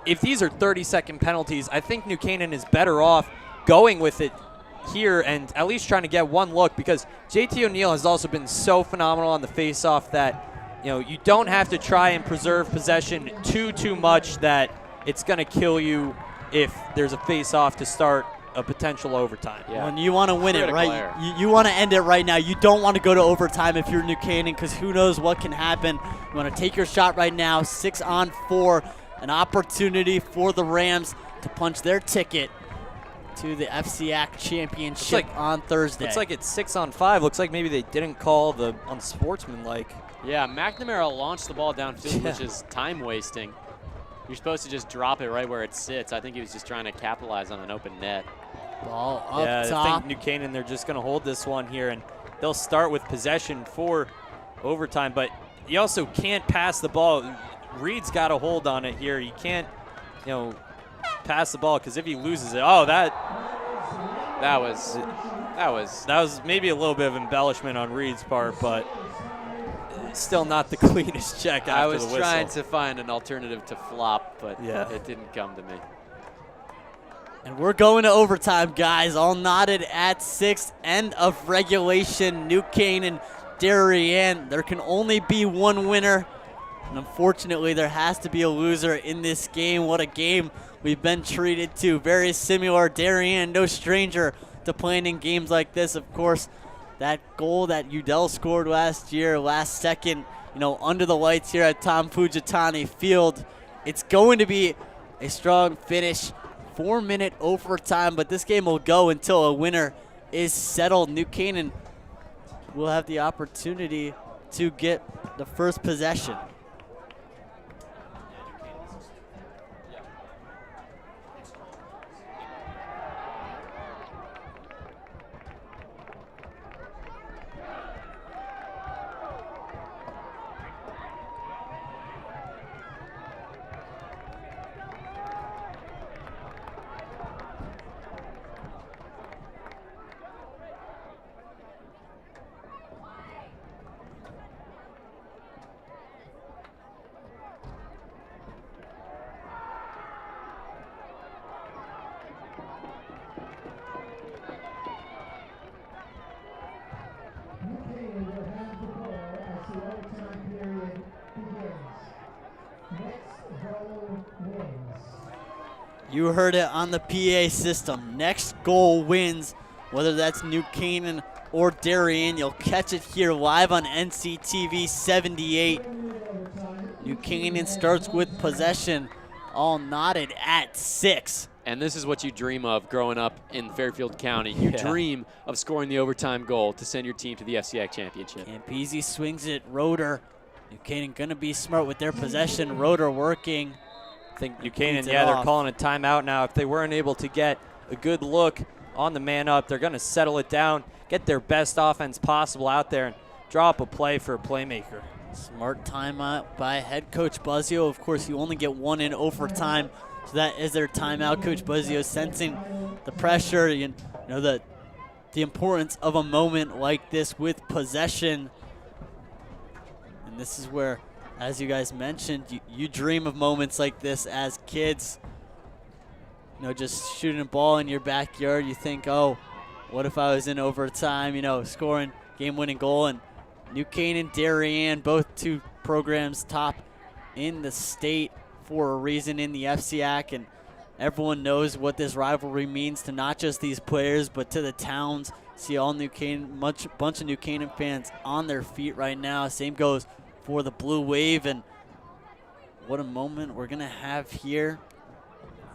if these are 30-second penalties, I think New Canaan is better off going with it here and at least trying to get one look, because JT O'Neill has also been so phenomenal on the face-off that you don't have to try and preserve possession too much that it's going to kill you if there's a face-off to start a potential overtime. Yeah. When you want to win it, right? You want to end it right now. You don't want to go to overtime if you're New Canaan, because who knows what can happen. You want to take your shot right now. 6-on-4, an opportunity for the Rams to punch their ticket to the FCIAC championship on Thursday. Looks like it's 6-on-5. Looks like maybe they didn't call the unsportsmanlike. Yeah, McNamara launched the ball downfield, which is time wasting. You're supposed to just drop it right where it sits. I think he was just trying to capitalize on an open net. Ball up top. I think New Canaan, they're just going to hold this one here, and they'll start with possession for overtime. But you also can't pass the ball. Reed's got a hold on it here. You can't, pass the ball, because if he loses it, that was maybe a little bit of embellishment on Reed's part, but still not the cleanest check after the whistle. I was trying to find an alternative to flop, but yeah, it didn't come to me. And we're going to overtime, guys. All knotted at 6. End of regulation. New Canaan, Darien. There can only be one winner. And unfortunately, there has to be a loser in this game. What a game we've been treated to. Very similar. Darien, no stranger to playing in games like this. Of course, that goal that Udell scored last year, last second, under the lights here at Tom Fujitani Field. It's going to be a strong finish. 4-minute overtime, but this game will go until a winner is settled. New Canaan will have the opportunity to get the first possession. You heard it on the PA system. Next goal wins, whether that's New Canaan or Darien. You'll catch it here live on NCTV 78. New Canaan starts with possession, all knotted at 6. And this is what you dream of growing up in Fairfield County. You dream of scoring the overtime goal to send your team to the FCIAC championship. Campese swings it. Roeder. New Canaan going to be smart with their possession. Roeder working. I think New Canaan, they're calling a timeout now. If they weren't able to get a good look on the man up, they're going to settle it down, get their best offense possible out there, and draw up a play for a playmaker. Smart timeout by head coach Buzzio. Of course, you only get one in overtime, so that is their timeout. Coach Buzzio sensing the pressure, you know the importance of a moment like this with possession. And this is where, as you guys mentioned, you dream of moments like this as kids. You know, just shooting a ball in your backyard. You think, oh, what if I was in overtime, you know, scoring game-winning goal. And New Canaan, Darien, both two programs top in the state for a reason in the FCIAC, and everyone knows what this rivalry means to not just these players, but to the towns. See all New Canaan, bunch of New Canaan fans on their feet right now. Same goes for the Blue Wave, and what a moment we're gonna have here.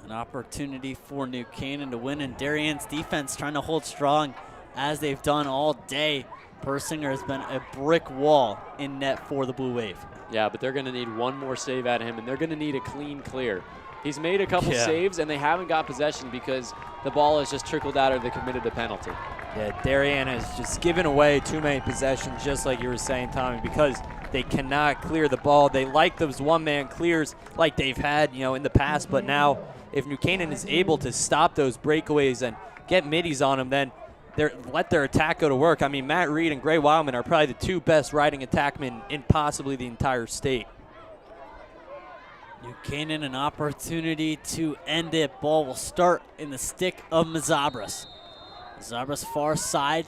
An opportunity for New Canaan to win, and Darien's defense trying to hold strong as they've done all day. Persinger has been a brick wall in net for the Blue Wave. Yeah, but they're going to need one more save out of him, and they're going to need a clean clear. He's made a couple saves, and they haven't got possession because the ball has just trickled out or they committed a penalty. Yeah, Darien has just given away too many possessions, just like you were saying, Tommy, because they cannot clear the ball. They like those one-man clears like they've had, you know, in the past, but now if New Canaan is able to stop those breakaways and get middies on them, then let their attack go to work. I mean, Matt Reed and Gray Wildman are probably the two best riding attackmen in possibly the entire state. New Canaan, an opportunity to end it. Ball will start in the stick of Mazabras. Mazabras far side,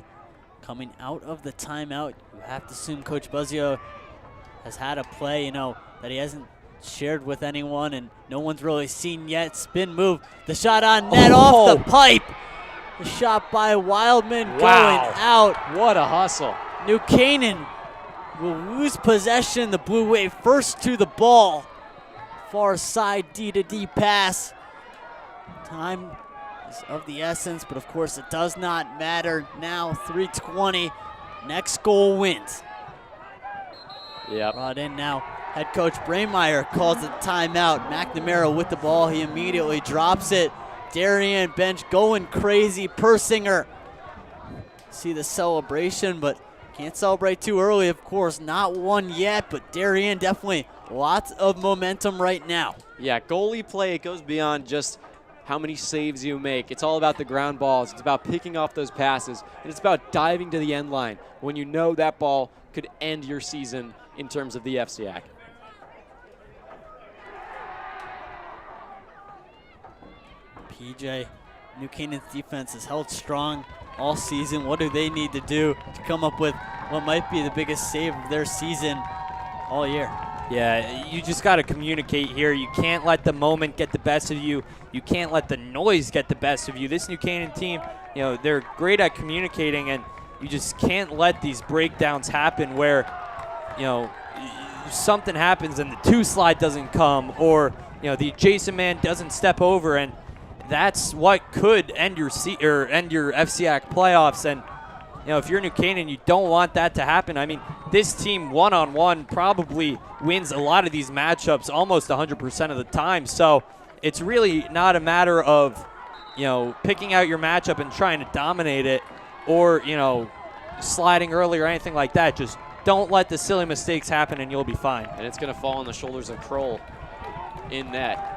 coming out of the timeout. You have to assume Coach Buzzio has had a play, you know, that he hasn't shared with anyone and no one's really seen yet. Spin move, the shot on net off the pipe. The shot by Wildman going out. What a hustle. New Canaan will lose possession. The Blue Wave first to the ball. Far side D-to-D pass. Time is of the essence, but of course it does not matter. Now 3:20. Next goal wins. Yep. Brought in now. Head coach Braymeyer calls the timeout. McNamara with the ball. He immediately drops it. Darien bench going crazy. Persinger. See the celebration, but can't celebrate too early, of course. Not one yet, but Darien definitely lots of momentum right now. Yeah, goalie play, it goes beyond just how many saves you make. It's all about the ground balls. It's about picking off those passes, and it's about diving to the end line when you know that ball could end your season in terms of the FCIAC. PJ, New Canaan's defense has held strong all season. What do they need to do to come up with what might be the biggest save of their season all year? Yeah, you just got to communicate here. You can't let the moment get the best of you. You can't let the noise get the best of you. This New Canaan team, you know, they're great at communicating, and you just can't let these breakdowns happen where, you know, something happens and the two slide doesn't come, or, you know, the adjacent man doesn't step over, and that's what could end your end your FCIAC playoffs. And you know, if you're New Canaan, you don't want that to happen. I mean, this team one-on-one probably wins a lot of these matchups almost 100% of the time. So it's really not a matter of, you know, picking out your matchup and trying to dominate it, or, you know, sliding early or anything like that. Just don't let the silly mistakes happen and you'll be fine. And it's going to fall on the shoulders of Kroll in net.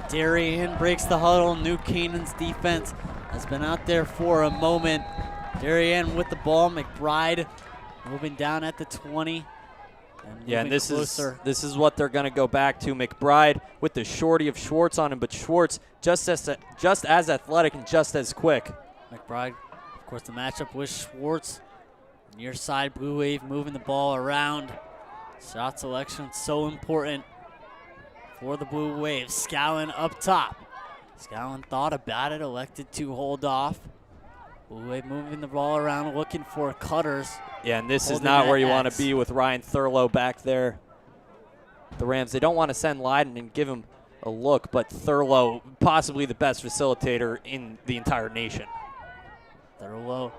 Darien breaks the huddle. New Canaan's defense has been out there for a moment. Darien with the ball. McBride moving down at the 20. And this is what they're going to go back to. McBride with the shorty of Schwartz on him, but Schwartz just as athletic and just as quick. McBride, of course, the matchup with Schwartz. Near side, Blue Wave moving the ball around. Shot selection so important for the Blue Wave. Scallon up top. Scowen thought about it, elected to hold off. Blue Wave moving the ball around, looking for cutters. Yeah, and this is Holding not that where you want X. to be with Ryan Thurlow back there. The Rams, they don't want to send Leiden and give him a look, but Thurlow, possibly the best facilitator in the entire nation. Thurlow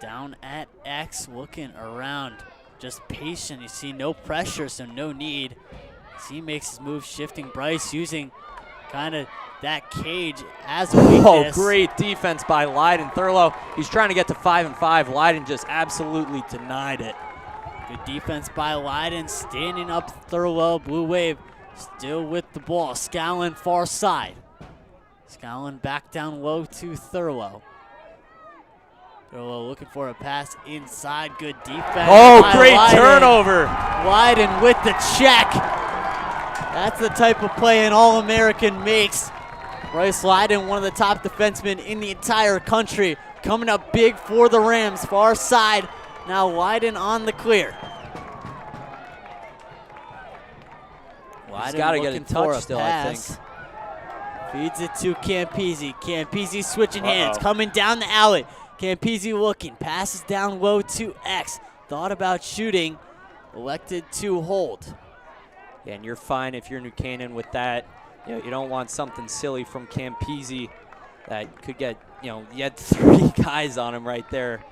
down at X, looking around, just patient. You see no pressure, so no need. As he makes his move, shifting Bryce, using kind of that cage as a weakness. Oh, great defense by Leiden. Thurlow, he's trying to get to 5 and 5. Leiden just absolutely denied it. Good defense by Leiden, standing up Thurlow. Blue Wave still with the ball. Scowen far side. Scowen back down low to Thurlow. Thurlow looking for a pass inside. Good defense. Oh, by great Leiden. turnover. Leiden with the check. That's the type of play an All-American makes. Bryce Leiden, one of the top defensemen in the entire country, coming up big for the Rams. Far side. Now Leiden on the clear. He's got to get a looking for touch still, I think. pass. Feeds it to Campese. Campese switching hands, coming down the alley. Campese looking, passes down low to X. Thought about shooting, elected to hold. Yeah, and you're fine if you're New Canaan with that. You know, you don't want something silly from Campese that could get, you had 3 guys on him right there,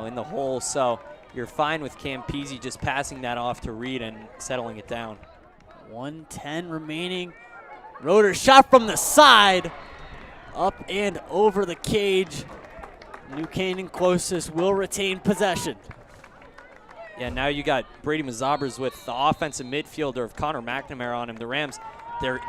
in the hole. So you're fine with Campese just passing that off to Reed and settling it down. 1:10 remaining. Roeder shot from the side, up and over the cage. New Canaan closest will retain possession. Yeah, now you got Brady Mazabras with the offensive midfielder of Connor McNamara on him. The Rams,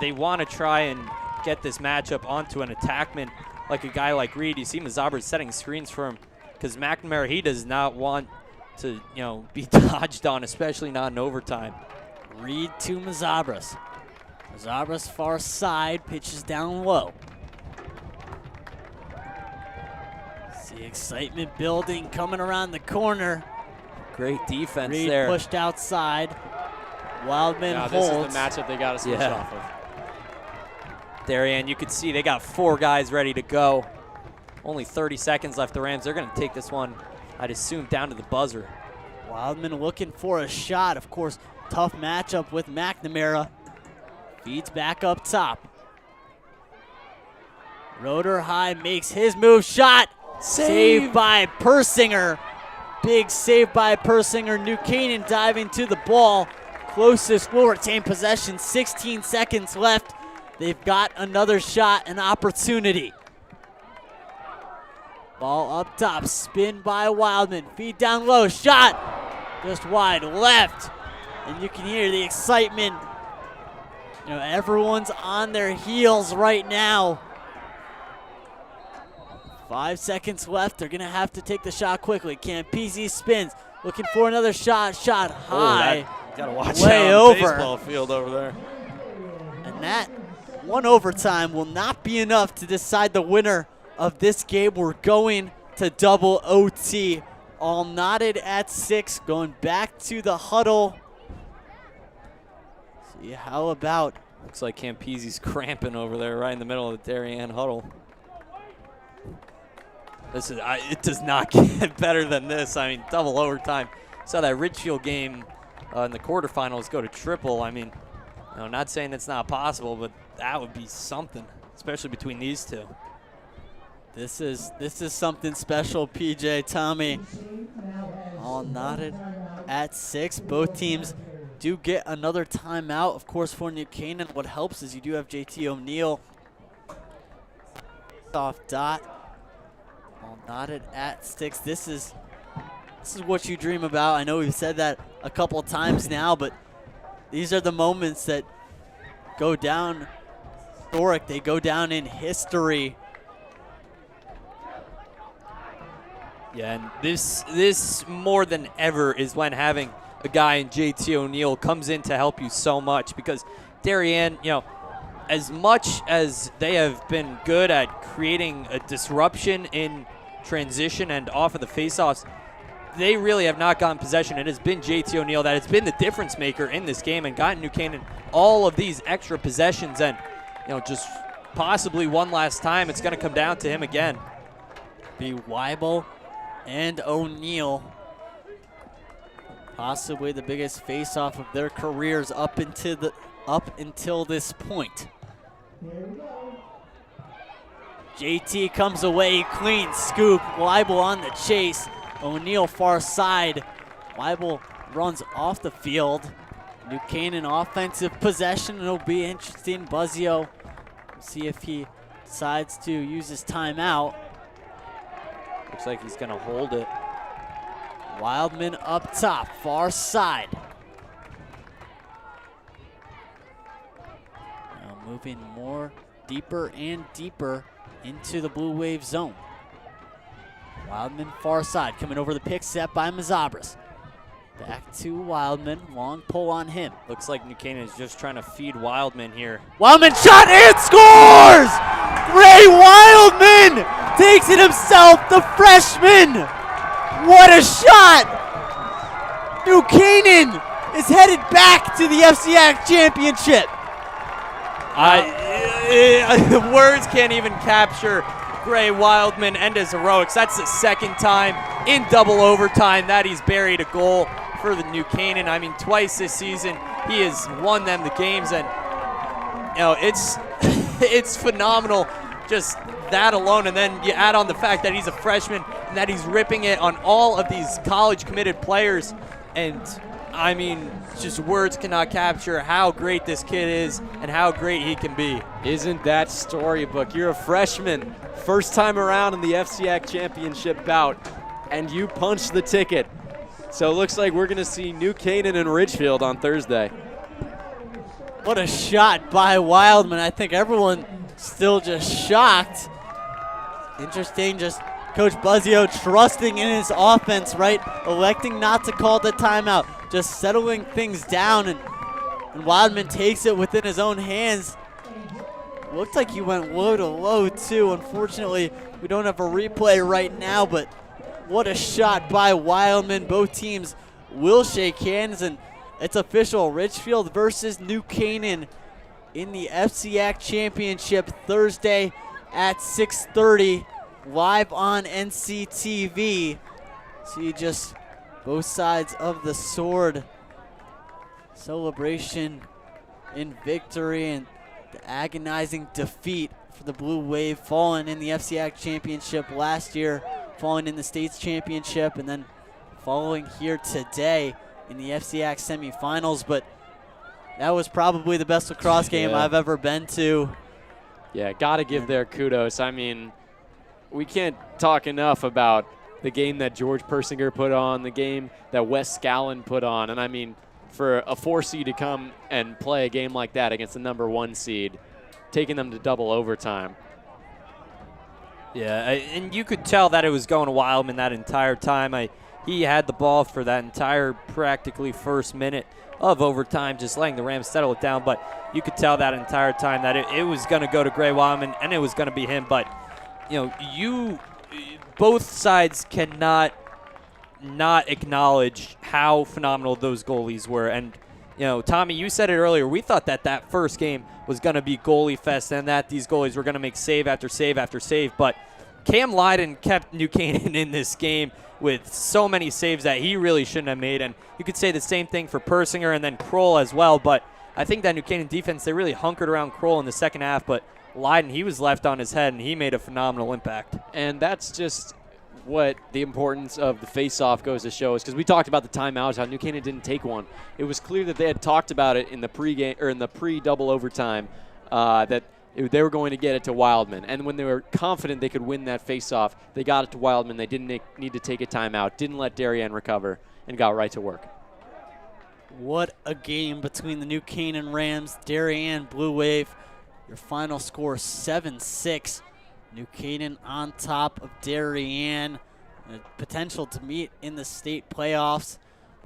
they want to try and get this matchup onto an attackman like a guy like Reed. You see Mazabras setting screens for him because McNamara, he does not want to, be dodged on, especially not in overtime. Reed to Mazabras. Mazabras far side, pitches down low. See excitement building, coming around the corner. Great defense Reed there. pushed outside. Wildman This holds. is the matchup they got to switch Yeah. off of. Darien, you could see they got 4 guys ready to go. Only 30 seconds left. The Rams, they're going to take this one, I'd assume, down to the buzzer. Wildman looking for a shot. Of course, tough matchup with McNamara. Feeds back up top. Roeder high makes his move. Shot. Saved by Persinger. Big save by Persinger. New Canaan diving to the ball. Closest will retain possession. 16 seconds left. They've got another shot, an opportunity. Ball up top. Spin by Wildman. Feed down low. Shot. Just wide left. And you can hear the excitement. Everyone's on their heels right now. 5 seconds left. They're going to have to take the shot quickly. Campese spins. Looking for another shot. Shot high. Gotta watch way out on the over. baseball field over there. And that one overtime will not be enough to decide the winner of this game. We're going to double OT. All knotted at 6. Going back to the huddle. See how about. Looks like Campese's cramping over there right in the middle of the Darien huddle. It does not get better than this. I mean, double overtime. Saw that Ridgefield game in the quarterfinals go to triple. I mean, not saying it's not possible, but that would be something, especially between these two. This is something special, PJ. Tommy. All knotted at 6. Both teams do get another timeout. Of course, for New Canaan, what helps is you do have JT O'Neill. Off dot. All knotted at 6. This is what you dream about. I know we've said that a couple of times now, but these are the moments that go down historic. They go down in history. Yeah, and this more than ever is when having a guy in JT O'Neill comes in to help you so much, because Darien, as much as they have been good at creating a disruption in transition and off of the faceoffs, they really have not gotten possession. It has been JT O'Neill that has been the difference maker in this game and gotten New Canaan all of these extra possessions and just possibly one last time. It's going to come down to him again. Be Weibel and O'Neal. Possibly the biggest face-off of their careers up until this point. JT comes away, clean scoop. Weibel on the chase. O'Neal far side. Weibel runs off the field. New Canaan offensive possession. It'll be interesting. Buzzio, see if he decides to use his timeout. Looks like he's going to hold it. Wildman up top, far side. Now moving more deeper and deeper into the Blue Wave zone. Wildman far side, coming over the pick set by Mazabras. Back to Wildman, long pull on him. Looks like New Canaan is just trying to feed Wildman here. Wildman shot and scores! Ray Wildman takes it himself, the freshman. What a shot! New Canaan is headed back to the FCIAC championship. Words can't even capture Gray Wildman and his heroics. That's the second time in double overtime that he's buried a goal for the New Canaan. I mean, twice this season he has won them the games, and it's it's phenomenal, just that alone. And then you add on the fact that he's a freshman and that he's ripping it on all of these college committed players. And I mean, just words cannot capture how great this kid is and how great he can be. Isn't that storybook? You're a freshman, first time around in the FCIAC championship bout, and you punched the ticket. So it looks like we're going to see New Canaan and Ridgefield on Thursday. What a shot by Wildman. I think everyone still just shocked. Interesting, just Coach Buzzio trusting in his offense, right? Electing not to call the timeout, just settling things down, and Wildman takes it within his own hands. Looked like he went low to low too. Unfortunately, we don't have a replay right now, but what a shot by Wildman. Both teams will shake hands, and it's official. Ridgefield versus New Canaan in the FCIAC championship Thursday at 6:30. Live on NCTV. See just both sides of the sword. Celebration in victory and the agonizing defeat for the Blue Wave, falling in the FCIAC championship last year, falling in the states championship, and then following here today in the FCIAC semifinals. But that was probably the best lacrosse game I've ever been to. Yeah, got to give their kudos. I mean, we can't talk enough about the game that George Persinger put on, the game that Wes Scallon put on. And I mean, for a 4 seed to come and play a game like that against the number 1 seed, taking them to double overtime. Yeah, and you could tell that it was going to Wildman that entire time. He had the ball for that entire practically first minute of overtime, just letting the Rams settle it down. But you could tell that entire time that it was going to go to Gray Wildman, and it was going to be him. But both sides cannot not acknowledge how phenomenal those goalies were. And Tommy, you said it earlier. We thought that first game was going to be goalie fest and that these goalies were going to make save after save after save. But Cam Lydon kept New Canaan in this game with so many saves that he really shouldn't have made. And you could say the same thing for Persinger and then Kroll as well. But I think that New Canaan defense, they really hunkered around Kroll in the second half. But Lydon, he was left on his head, and he made a phenomenal impact. And that's just what the importance of the face-off goes to show us, because we talked about the timeouts, how New Canaan didn't take one. It was clear that they had talked about it in the pre-game or in the pre-double overtime that they were going to get it to Wildman. And when they were confident they could win that face-off, they got it to Wildman. They didn't need to take a timeout, didn't let Darien recover, and got right to work. What a game between the New Canaan Rams, Darien Blue Wave. Your final score 7-6. New Canaan on top of Darien. Potential to meet in the state playoffs.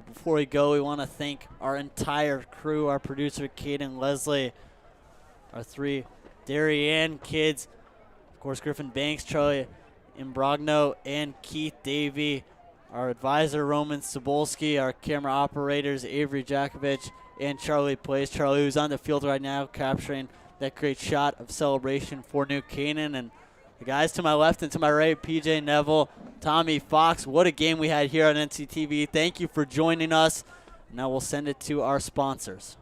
Before we go, we want to thank our entire crew, our producer, Caden Leslie, our 3 Darien kids, of course, Griffin Banks, Charlie Imbrogno, and Keith Davey, our advisor, Roman Sobolski, our camera operators, Avery Jakovich, and Charlie Place. Charlie, who's on the field right now, capturing that great shot of celebration for New Canaan. And the guys to my left and to my right, PJ Neville, Tommy Fox. What a game we had here on NCTV. Thank you for joining us. Now we'll send it to our sponsors.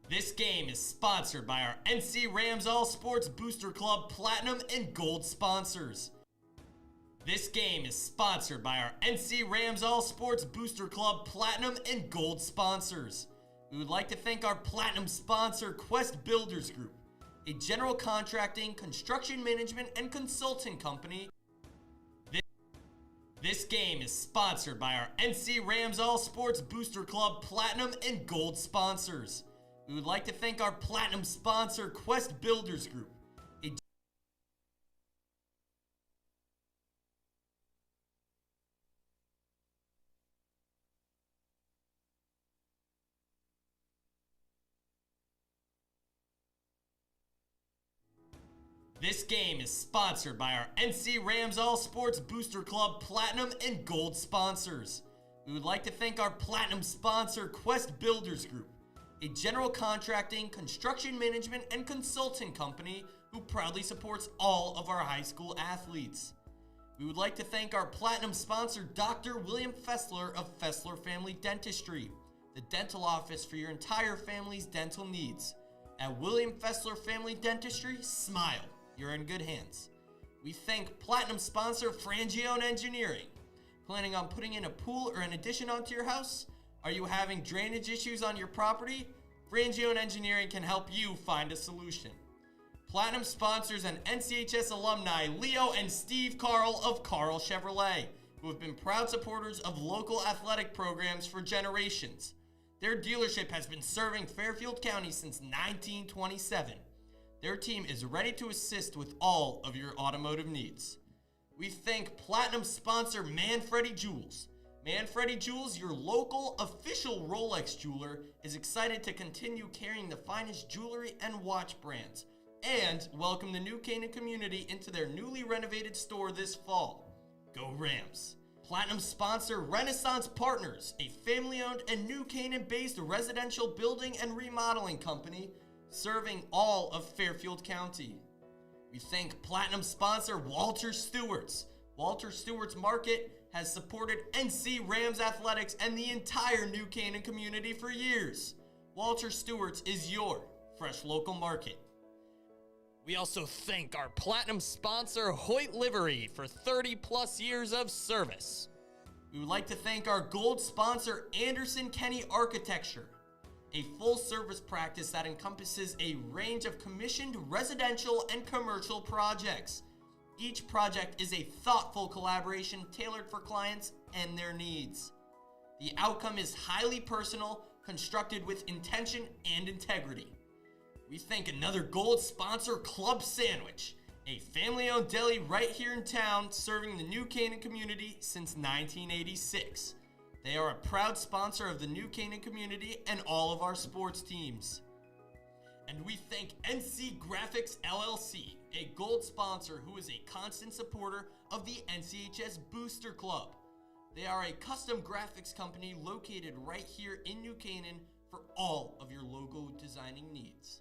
This game is sponsored by our NC Rams All Sports Booster Club Platinum and Gold sponsors. This game is sponsored by our NC Rams All Sports Booster Club Platinum and Gold sponsors. We would like to thank our Platinum sponsor, Quest Builders Group, a general contracting, construction management, and consulting company. This game is sponsored by our NC Rams All Sports Booster Club Platinum and Gold sponsors. We would like to thank our Platinum sponsor, Quest Builders Group. This game is sponsored by our NC Rams All Sports Booster Club Platinum and Gold sponsors. We would like to thank our Platinum sponsor, Quest Builders Group, a general contracting, construction management, and consulting company who proudly supports all of our high school athletes. We would like to thank our Platinum sponsor, Dr. William Fessler of Fessler Family Dentistry, the dental office for your entire family's dental needs. At William Fessler Family Dentistry, smile. You're in good hands. We thank Platinum sponsor Frangione Engineering. Planning on putting in a pool or an addition onto your house? Are you having drainage issues on your property? Frangione Engineering can help you find a solution. Platinum sponsors and NCHS alumni Leo and Steve Carl of Carl Chevrolet, who have been proud supporters of local athletic programs for generations. Their dealership has been serving Fairfield County since 1927. Their team is ready to assist with all of your automotive needs. We thank Platinum sponsor Manfredi Jewels. Manfredi Jewels, your local official Rolex jeweler, is excited to continue carrying the finest jewelry and watch brands and welcome the New Canaan community into their newly renovated store this fall. Go Rams! Platinum sponsor Renaissance Partners, a family-owned and New Canaan-based residential building and remodeling company serving all of Fairfield County. We thank Platinum sponsor Walter Stewart's. Walter Stewart's Market has supported NC Rams athletics and the entire New Canaan community for years. Walter Stewart's is your fresh local market. We also thank our Platinum sponsor Hoyt Livery for 30 plus years of service. We would like to thank our gold sponsor Anderson Kenny Architecture, a full service practice that encompasses a range of commissioned residential and commercial projects. Each project is a thoughtful collaboration tailored for clients and their needs. The outcome is highly personal, constructed with intention and integrity. We thank another gold sponsor, Club Sandwich, a family-owned deli right here in town serving the New Canaan community since 1986. They are a proud sponsor of the New Canaan community and all of our sports teams. And we thank NC Graphics LLC, a gold sponsor who is a constant supporter of the NCHS Booster Club. They are a custom graphics company located right here in New Canaan for all of your logo designing needs.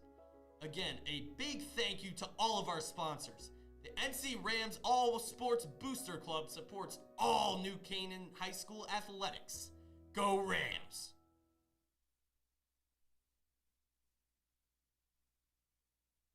Again, a big thank you to all of our sponsors. The NC Rams All Sports Booster Club supports all New Canaan High School athletics. Go Rams!